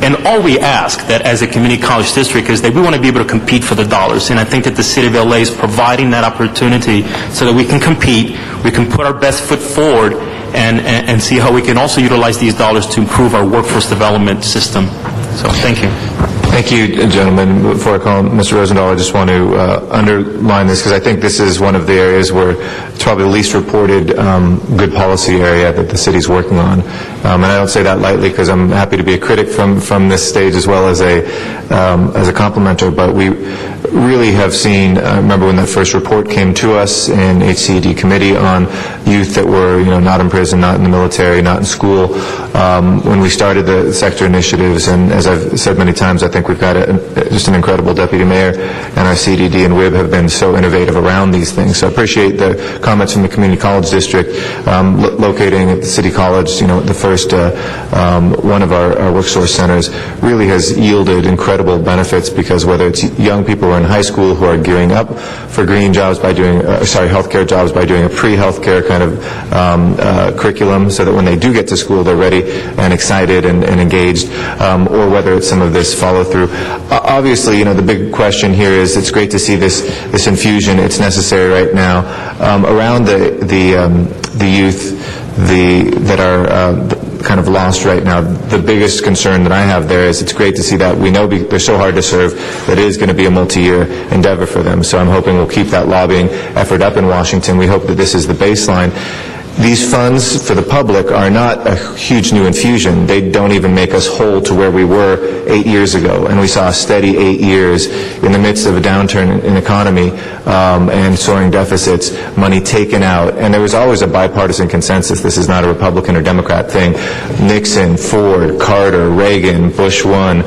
And all we ask that as a community college district is that we want to be able to compete for the dollars. And I think that the City of LA is providing that opportunity so that we can compete, we can put our best foot forward, and see how we can also utilize these dollars to improve our workforce development system. So thank you.
Thank you, gentlemen. Before I call Mr. Rosendahl, I just want to underline this because I think this is one of the areas where it's probably the least reported good policy area that the city's working on. And I don't say that lightly because I'm happy to be a critic from this stage as well as a complimenter, but we really have seen, I remember when that first report came to us in HCD committee on youth that were not in prison, not in the military, not in school, when we started the sector initiatives, and as I've said many times, I think we've got just an incredible deputy mayor, and our CDD and WIB have been so innovative around these things. So I appreciate the comments from the community college district, locating at the city college, the first one of our workforce centers really has yielded incredible benefits, because whether it's young people who are in high school who are gearing up for green jobs by doing, healthcare jobs by doing a pre-healthcare kind of curriculum, so that when they do get to school they're ready and excited and engaged, or whether it's some of this follow-through. Obviously, the big question here is, it's great to see this infusion. It's necessary right now around the youth that are kind of lost right now. The biggest concern that I have there is, it's great to see that we know they're so hard to serve that it is going to be a multi-year endeavor for them. So I'm hoping we'll keep that lobbying effort up in Washington. We hope that this is the baseline. These funds for the public are not a huge new infusion. They don't even make us whole to where we were 8 years ago. And we saw a steady 8 years in the midst of a downturn in economy and soaring deficits, money taken out. And there was always a bipartisan consensus. This is not a Republican or Democrat thing. Nixon, Ford, Carter, Reagan, Bush 1,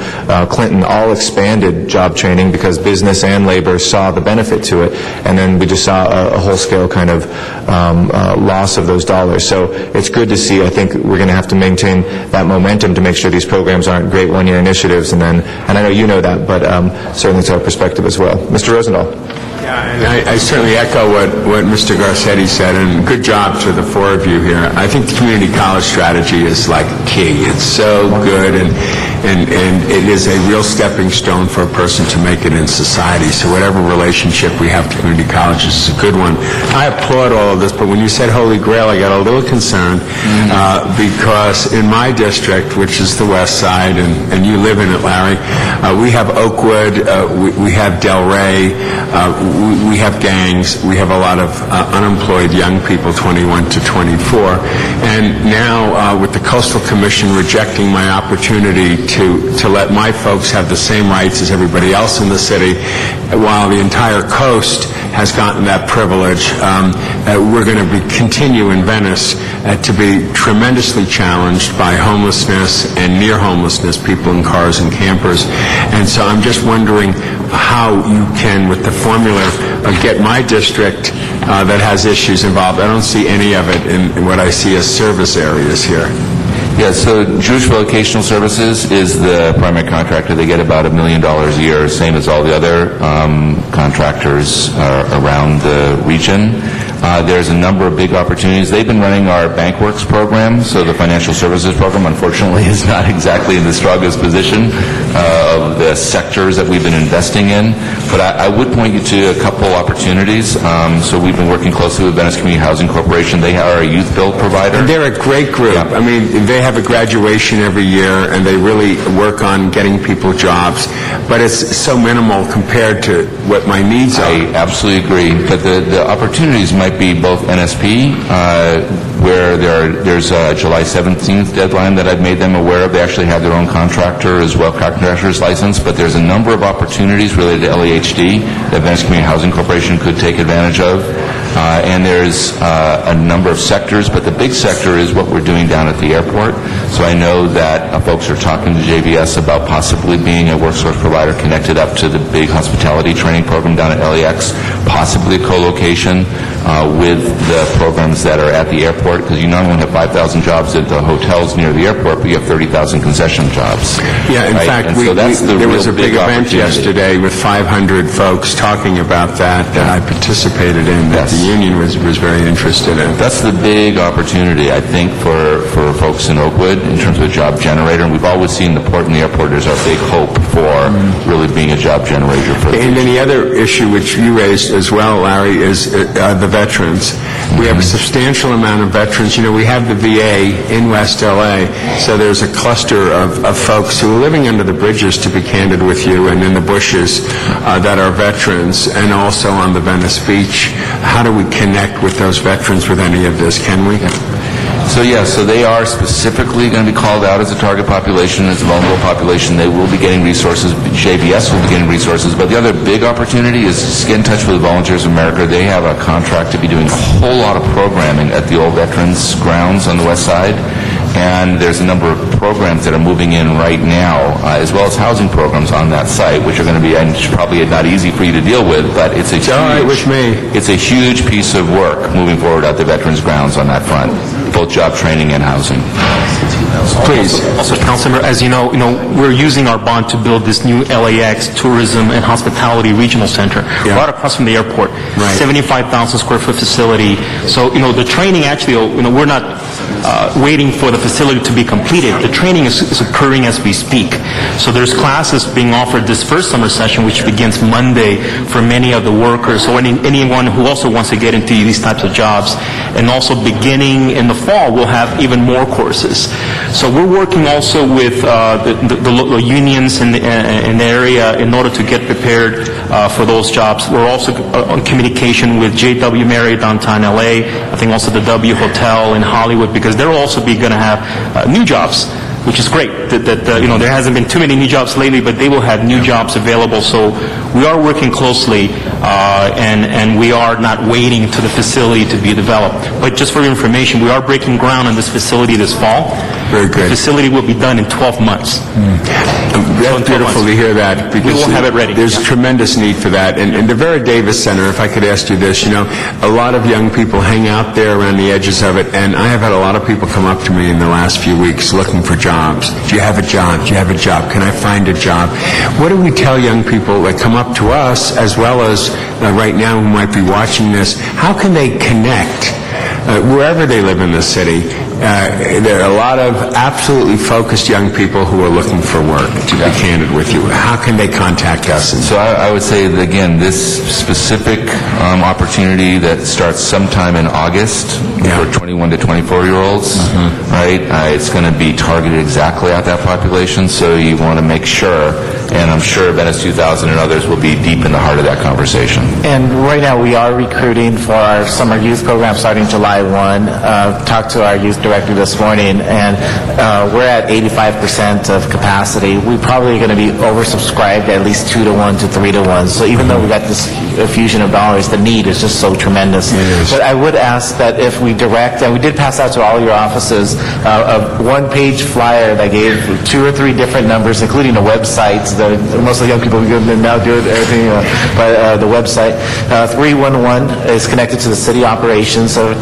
Clinton all expanded job training because business and labor saw the benefit to it. And then we just saw a whole-scale kind of loss of those dollars. So it's good to see. I think we're going to have to maintain that momentum to make sure these programs aren't great one-year initiatives. And I know you know that, but certainly it's our perspective as well. Mr. Rosendahl.
Yeah, and I certainly echo what Mr. Garcetti said, and good job to the four of you here. I think the community college strategy is like key. It's so good, and it is a real stepping stone for a person to make it in society. So whatever relationship we have to community colleges is a good one. I applaud all of this, but when you said Holy Grail, I got a little concerned because in my district, which is the West Side, and you live in it, Larry, we have Oakwood, we have Delray, we have gangs, we have a lot of unemployed young people, 21 to 24, and now with the Coastal Commission rejecting my opportunity to let my folks have the same rights as everybody else in the city, while the entire coast has gotten that privilege, we're going to continue in Venice to be tremendously challenged by homelessness and near homelessness, people in cars and campers. And so I'm just wondering how you can, with the formula, get my district that has issues involved. I don't see any of it in what I see as service areas here.
Yeah, so Jewish Vocational Services is the primary contractor. They get about $1 million a year, same as all the other contractors around the region. There's a number of big opportunities. They've been running our BankWorks program, so the financial services program, unfortunately, is not exactly in the strongest position of the sectors that we've been investing in. But I would point you to a couple opportunities. So we've been working closely with Venice Community Housing Corporation. They are a youth build provider.
And they're a great group.
Yeah.
I mean, they have a graduation every year, and they really work on getting people jobs. But it's so minimal compared to what my needs are.
I absolutely agree. But the opportunities might be both NSP, where there's a July 17th deadline that I've made them aware of. They actually have their own contractor as well, contractor's license, but there's a number of opportunities related to LEHD that Venice Community Housing Corporation could take advantage of. And there's a number of sectors, but the big sector is what we're doing down at the airport. So I know that folks are talking to JVS about possibly being a workforce provider connected up to the big hospitality training program down at LAX, possibly a co-location with the programs that are at the airport, because you not only have 5,000 jobs at the hotels near the airport, but you have 30,000 concession jobs.
Yeah, in fact, there was a big event yesterday with 500 folks talking about that I participated in, that the union was very interested in.
That's the big opportunity, I think, for folks in Oakwood in terms of a job generator. And we've always seen the port and the airport as our big hope for really being a job generator.
And then the other issue which you raised as well, Larry, is the veterans. We have a substantial amount of veterans. You know, we have the VA in West LA, so there's a cluster of folks who are living under the bridges, to be candid with you, and in the bushes that are veterans, and also on the Venice Beach. How do we connect with those veterans with any of this? Can we?
So they are specifically going to be called out as a target population, as a vulnerable population. They will be getting resources. JBS will be getting resources. But the other big opportunity is get in touch with Volunteers of America. They have a contract to be doing a whole lot of programming at the old Veterans Grounds on the west side. And there's a number of programs that are moving in right now, as well as housing programs on that site, which are going to be probably not easy for you to deal with, but it's a huge piece of work moving forward at the Veterans Grounds on that front, both job training and housing.
Please. Also, Councilor, as you know, we're using our bond to build this new LAX Tourism and Hospitality Regional Center, right across from the airport. Right. 75,000 square foot facility. So, the training actually, we're not waiting for the facility to be completed. The training is occurring as we speak. So there's classes being offered this first summer session, which begins Monday for many of the workers, or anyone who also wants to get into these types of jobs. And also beginning in the fall, we'll have even more courses. So we're working also with the unions in the area in order to get prepared for those jobs. We're also on communication with JW Marriott downtown LA, I think also the W Hotel in Hollywood, because they'll also be going to have new jobs, which is great. There hasn't been too many new jobs lately, but they will have new jobs available. So we are working closely, and we are not waiting to the facility to be developed. But just for your information, we are breaking ground on this facility this fall.
Very good.
The facility will be done in 12 months.
That's beautiful to hear that, because
we will have it ready.
There's tremendous need for that. And the Vera Davis Center, if I could ask you this, a lot of young people hang out there around the edges of it, and I have had a lot of people come up to me in the last few weeks looking for jobs. Do you have a job? Do you have a job? Can I find a job? What do we tell young people that come up to us, as well as right now who might be watching this? How can they connect wherever they live in the city? There are a lot of absolutely focused young people who are looking for work, to be candid with you. How can they contact us?
So I would say that, again, this specific opportunity that starts sometime in August for 21 to 24-year-olds, right? It's going to be targeted exactly at that population, so you want to make sure, and I'm sure Venice 2000 and others will be deep in the heart of that conversation.
And right now we are recruiting for our summer youth program starting July 1. Talked to our youth director this morning, and we're at 85% of capacity. We're probably going to be oversubscribed at least 2 to 1 to 3 to 1. So even though we got this infusion of dollars, the need is just so tremendous. But I would ask that if we direct, and we did pass out to all your offices, a one-page flyer that gave 2 or 3 different numbers, including the websites. Most of the young people now do everything by the website. 311 is connected to the city operations, so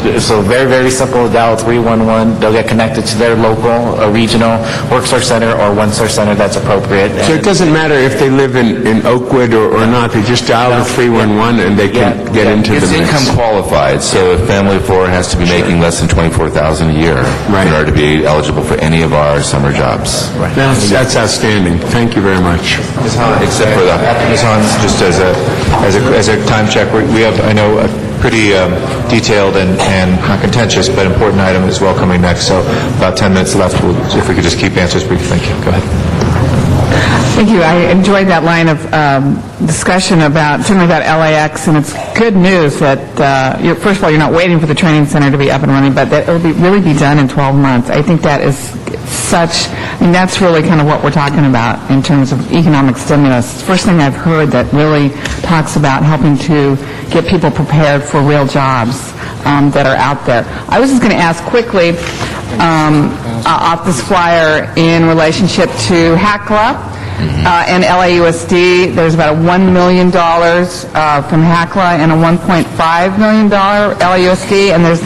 very, very simple. Dial 311. They'll get connected to their local, regional WorkSource center or OneSource center that's appropriate.
So it doesn't matter if they live in Oakwood or not. They just dial the 311 and they can get into the mix.
It's income qualified, so a family of 4 has to be making less than $24,000 a year in order to be eligible for any of our summer jobs.
Right. That's outstanding. Thank you very much.
Ms. Hans,
except for
Ms. Hans, just as a time check, we have, I know, a pretty detailed and not contentious but important item as well coming next. So about 10 minutes left. If we could just keep answers brief. Thank you. Go ahead.
Thank you. I enjoyed that line of discussion certainly about LAX, and it's good news that, first of all, you're not waiting for the training center to be up and running, but that it'll really be done in 12 months. I think that is that's really kind of what we're talking about in terms of economic stimulus. It's the first thing I've heard that really talks about helping to get people prepared for real jobs that are out there. I was just going to ask quickly off this flyer in relationship to HACLA and LAUSD. There's about $1 million from HACLA and a $1.5 million LAUSD, and there's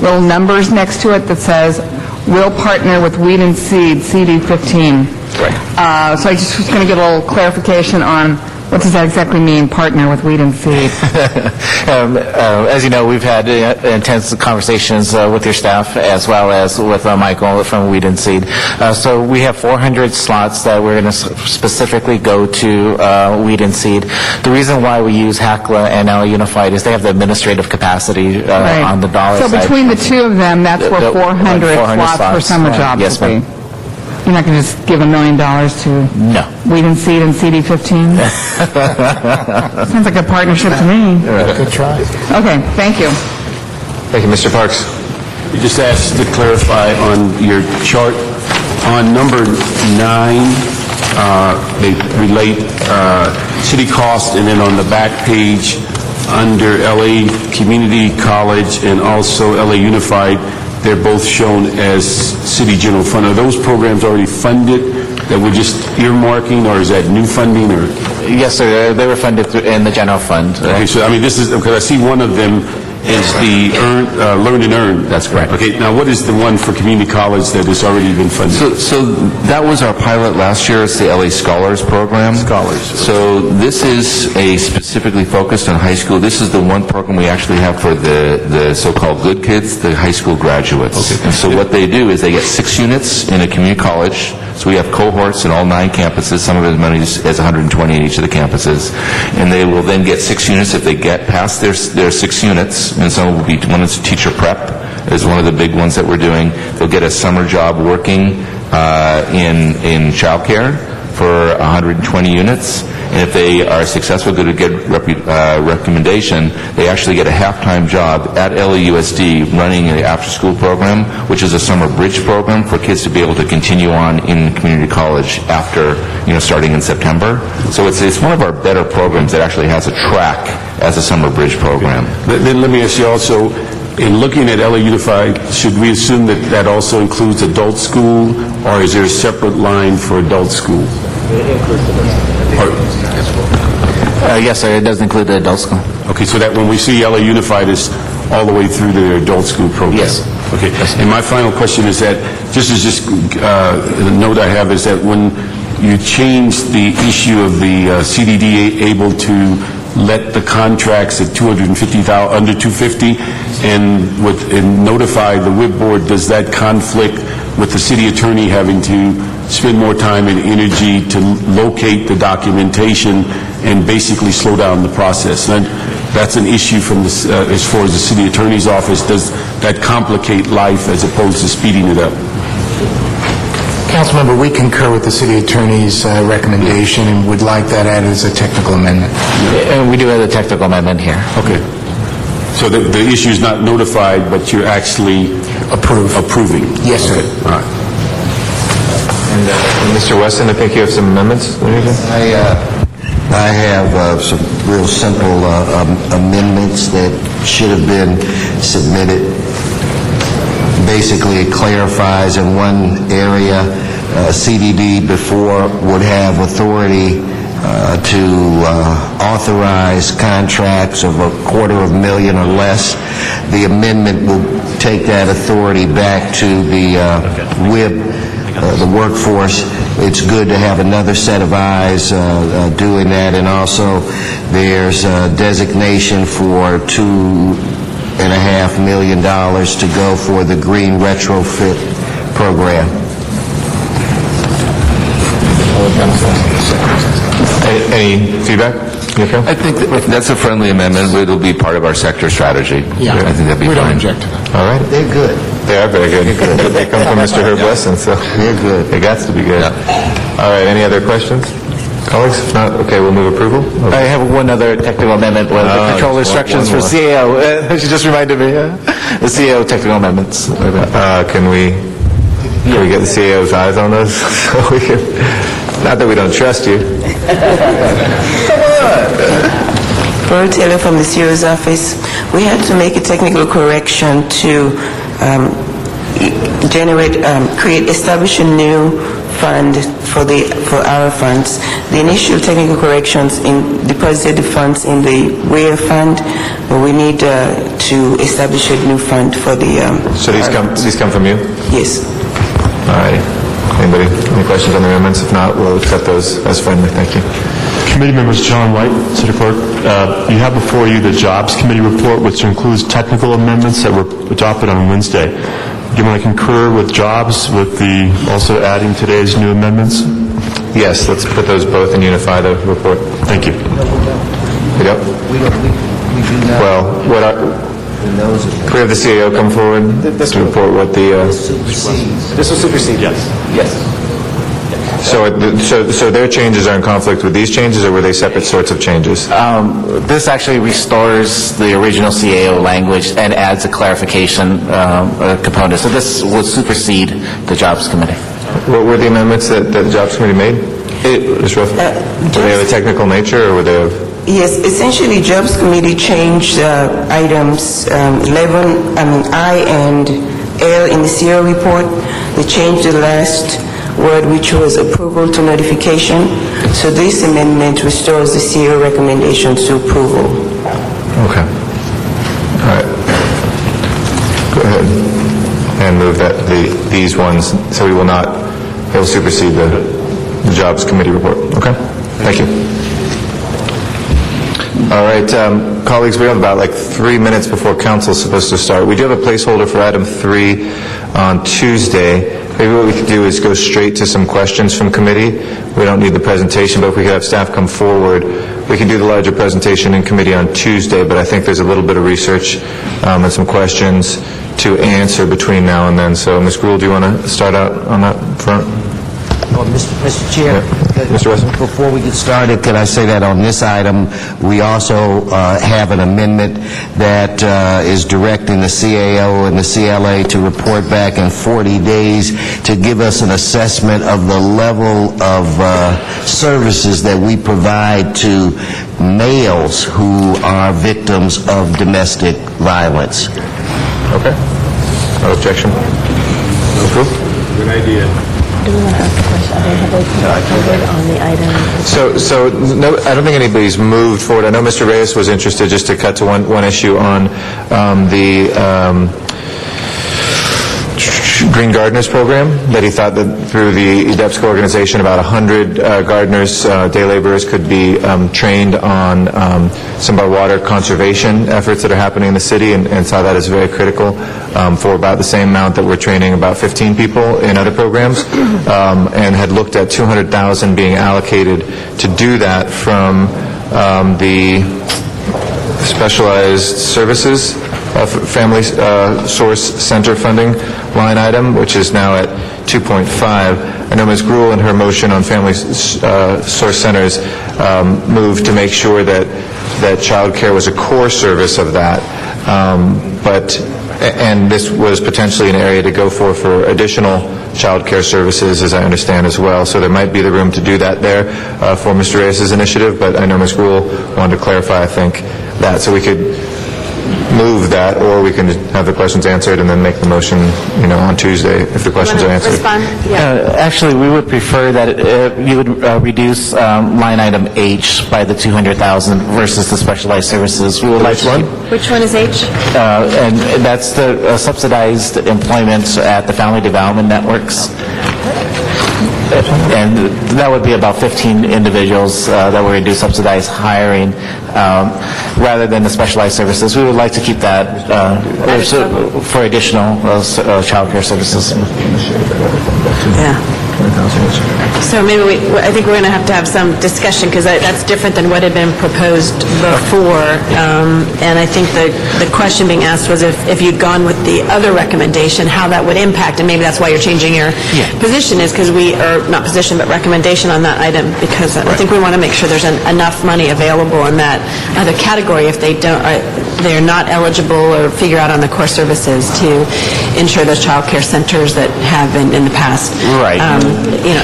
little numbers next to it that says, "Will partner with Weed and Seed, CD15. Right. So I just was going to get a little clarification on what does that exactly mean, partner with Weed and Seed?
As you know, we've had intense conversations with your staff as well as with Michael from Weed and Seed. So we have 400 slots that we're going to specifically go to Weed and Seed. The reason why we use HACLA and LA Unified is they have the administrative capacity on the dollar side.
So between the two of them, that's where 400 slots for summer jobs
yes,
will be. You're not going to just give $1 million to Weed and Seed and CD15? Sounds like a partnership to me.
Good try.
Okay, thank you.
Thank you, Mr. Parks.
just asked to clarify on your chart, on number 9, they relate city cost, and then on the back page, under LA Community College and also LA Unified, they're both shown as city general fund. Are those programs already funded that we're just earmarking, or is that new funding, or?
Yes, sir. They were funded in the general fund.
Okay, so I mean, this is, because I see one of them is the Learn and Earn.
That's correct.
Okay, now what is the one for community college that has already been funded?
So that was our pilot last year. It's the LA Scholars Program.
Scholars.
So this is a specifically focused on high school. This is the one program we actually have for the so-called good kids, the high school graduates.
Okay.
And so what they do is they get 6 units in a community college. So we have cohorts in all 9 campuses. Some of the money is 120 in each of the campuses. And they will then get 6 units if they get past their 6 units. And some will be, one is teacher prep is one of the big ones that we're doing. They'll get a summer job working in childcare for 120 units. And if they are successful, good to get recommendation, they actually get a half-time job at LAUSD running an after-school program, which is a summer bridge program for kids to be able to continue on in community college after, starting in September. So it's one of our better programs that actually has a track as a summer bridge program.
Then let me ask you also, in looking at LA Unified, should we assume that that also includes adult school, or is there a separate line for adult school?
Yes, sir. It does include the adult school.
Okay, so that when we see LA Unified is all the way through to their adult school program?
Yes.
Okay, and my final question is that, the note I have is that when you changed the issue of the CDD able to let the contracts at under 250 and notify the WIB board, does that conflict with the city attorney having to spend more time and energy to locate the documentation and basically slow down the process? And that's an issue from as far as the city attorney's office. Does that complicate life as opposed to speeding it up?
Councilmember, we concur with the city attorney's recommendation and would like that added as a technical amendment.
And we do have a technical amendment here.
Okay. So the issue is not notified, but you're actually approving?
Yes, sir.
Okay. All right.
And Mr. Weston, I think you have some amendments.
I have some real simple amendments that should have been submitted. Basically, it clarifies in one area, CDD before would have authority to authorize contracts of $250,000 or less. The amendment will take that authority back to the WIB, the workforce. It's good to have another set of eyes doing that, and also there's a designation for $2.5 million to go for the green retrofit program.
Any feedback? I think that's a friendly amendment. It'll be part of our sector strategy.
Yeah.
I think that'd be
we
fine.
don't object to that.
All right.
They're good.
They are very good. They come from Mr. Herb Weston, so
they're good.
They got to be good. Yeah. All right. Any other questions? Colleagues? If not, okay, we'll move approval.
I have one other technical amendment with the control instructions for CAO. She just reminded me. The CAO technical amendments.
Can we get the CAO's eyes on those? So we can, not that we don't trust you.
Laura Taylor from the CEO's office. We had to make a technical correction to establish a new fund for our funds. The initial technical corrections deposited the funds in the WARE fund, but we need to establish a new fund for the.
So these come from you?
Yes.
All right. Anybody? Any questions on the amendments? If not, we'll accept those as friendly. Thank you.
Committee members, John White, City Clerk. You have before you the Jobs Committee report, which includes technical amendments that were adopted on Wednesday. Do you want to concur with Jobs with the also adding today's new amendments?
Yes, let's put those both and unify the report.
Thank you.
Yep.
We do not.
Well, can we have the CAO come forward to report what the...
This will supersede.
Yes.
Yes.
So their changes are in conflict with these changes, or were they separate sorts of changes?
This actually restores the original CAO language and adds a clarification component. So this will supersede the Jobs Committee.
What were the amendments that the Jobs Committee made? Ms. Ruff? Were they of a technical nature, or were they of...
Yes, essentially, Jobs Committee changed items 11, I and L in the CAO report. They changed the last word, which was approval to notification. So this amendment restores the CAO recommendations to approval.
Okay. All right. Go ahead and move that these ones, so we will not, it will supersede the Jobs Committee report. Okay? Thank you. All right, colleagues, we have about 3 minutes before council is supposed to start. We do have a placeholder for item 3 on Tuesday. Maybe what we could do is go straight to some questions from committee. We don't need the presentation, but if we could have staff come forward, we can do the larger presentation in committee on Tuesday, but I think there's a little bit of research and some questions to answer between now and then. So, Ms. Gruhl, do you want to start out on that front?
Well, Mr. Chair,
Mr. Wesson?
Before we get started, can I say that on this item, we also have an amendment that is directing the CAO and the CLA to report back in 40 days to give us an assessment of the level of services that we provide to males who are victims of domestic violence.
Okay. No objection. Ms. Gruhl?
Good idea.
Do we want to ask a question? Have they covered on the item?
So no, I don't think anybody's moved forward. I know Mr. Reyes was interested, just to cut to one issue, on the Green Gardeners program, that he thought that through the EDEPSCO organization about 100 gardeners, day laborers, could be trained on some of our water conservation efforts that are happening in the city, and saw that as very critical for about the same amount that we're training about 15 people in other programs, and had looked at 200,000 being allocated to do that from the specialized services family source center funding line item, which is now at 2.5. I know Ms. Gruhl in her motion on family source centers moved to make sure that child care was a core service of that, and this was potentially an area to go for additional child care services, as I understand as well. So there might be the room to do that there for Mr. Reyes' initiative, but I know Ms. Gruhl wanted to clarify, I think, that. So we could move that, or we can have the questions answered and then make the motion, on Tuesday if the questions are answered.
Respond? Yeah.
Actually, we would prefer that you would reduce line item H by the 200,000 versus the specialized services. We would like
Which one?
Which one is H?
And that's the subsidized employment at the family development networks. And that would be about 15 individuals that we're going to do subsidized hiring rather than the specialized services. We would like to keep that for additional child care services.
Yeah. So maybe I think we're going to have some discussion, because that's different than what had been proposed before. And I think the question being asked was if you'd gone with the other recommendation, how that would impact. And maybe that's why you're changing your position, is because not position, but recommendation on that item, because I think we want to make sure there's enough money available in that other category if they're not eligible or figure out on the core services to ensure those child care centers that have been in the past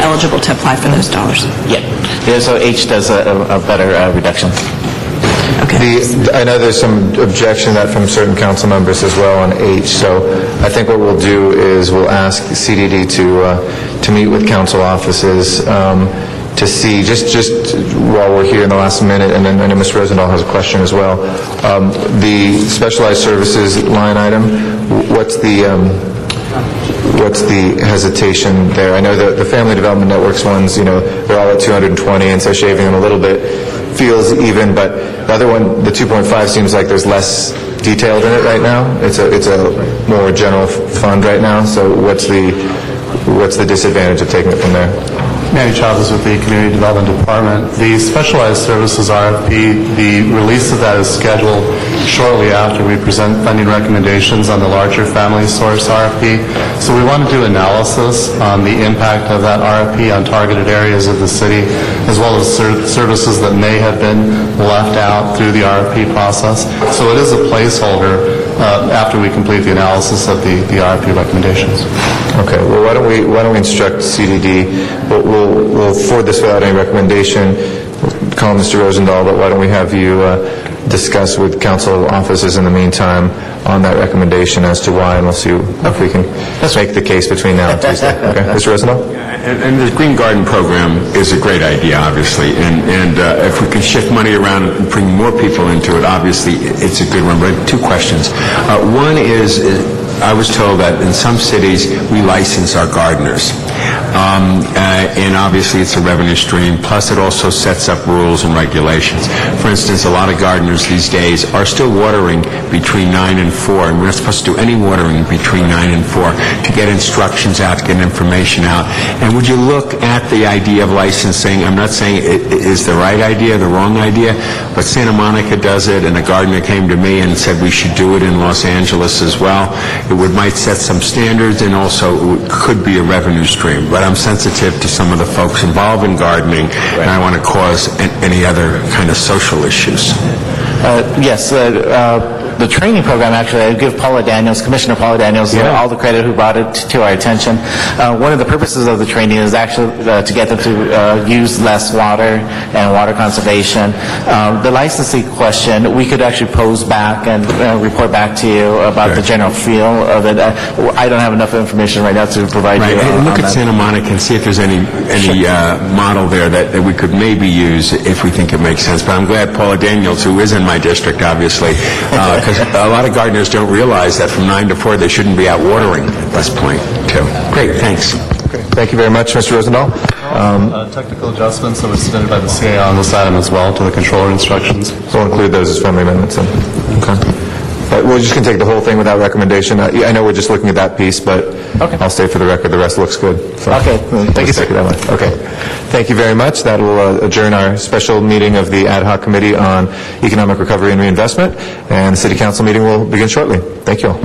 eligible to apply for those dollars.
Yeah, so H does a better reduction.
Okay.
I know there's some objection to that from certain council members as well on H, so I think what we'll do is we'll ask CDD to meet with council offices to see, just while we're here in the last minute, and then I know Ms. Rosendahl has a question as well. The specialized services line item, what's the hesitation there? I know the Family Development Networks ones, they're all at 220, and so shaving them a little bit feels even, but the other one, the 2.5, seems like there's less detailed in it right now. It's a more general fund right now, so what's the disadvantage of taking it from there?
Mary Chavez with the Community Development Department. The Specialized Services RFP, the release of that is scheduled shortly after we present funding recommendations on the larger family source RFP. So we want to do analysis on the impact of that RFP on targeted areas of the city, as well as services that may have been left out through the RFP process. So it is a placeholder after we complete the analysis of the RFP recommendations.
Okay. Well, why don't we instruct CDD? We'll forward this without any recommendation. We'll call Mr. Rosendahl, but why don't we have you discuss with council offices in the meantime on that recommendation as to why, and we'll see if we can make the case between now and Tuesday. Okay, Mr. Rosendahl?
And the Green Garden Program is a great idea, obviously, and if we can shift money around and bring more people into it, obviously it's a good one. But two questions. One is, I was told that in some cities we license our gardeners. And obviously it's a revenue stream, plus it also sets up rules and regulations. For instance, a lot of gardeners these days are still watering between 9 and 4, and we're not supposed to do any watering between 9 and 4 to get instructions out, to get information out. And would you look at the idea of licensing? I'm not saying it is the right idea, the wrong idea, but Santa Monica does it, and a gardener came to me and said we should do it in Los Angeles as well. It might set some standards, and also it could be a revenue stream. But I'm sensitive to some of the folks involved in gardening, and I want to cause any other kind of social issues.
Yes, the training program, actually, I give Commissioner Paula Daniels, all the credit who brought it to our attention. One of the purposes of the training is actually to get them to use less water and water conservation. The licensing question, we could actually pose back and report back to you about the general feel of it. I don't have enough information right now to provide you
and look
on
at
that.
Santa Monica and see if there's any model there that we could maybe use if we think it makes sense. But I'm glad Paula Daniels, who is in my district, obviously, because a lot of gardeners don't realize that from 9 to 4 they shouldn't be out watering at this point, too. Great, thanks.
Okay. Thank you very much, Mr. Rosendahl.
Technical adjustments that were submitted by the CA on this item as well to the controller instructions.
We'll include those as friendly amendments then. Okay. We're just going to take the whole thing without recommendation. I know we're just looking at that piece, but I'll state for the record the rest looks good. So
Thank you, sir.
Okay. Thank you very much. That will adjourn our special meeting of the Ad Hoc Committee on Economic Recovery and Reinvestment, and the City Council meeting will begin shortly. Thank you all.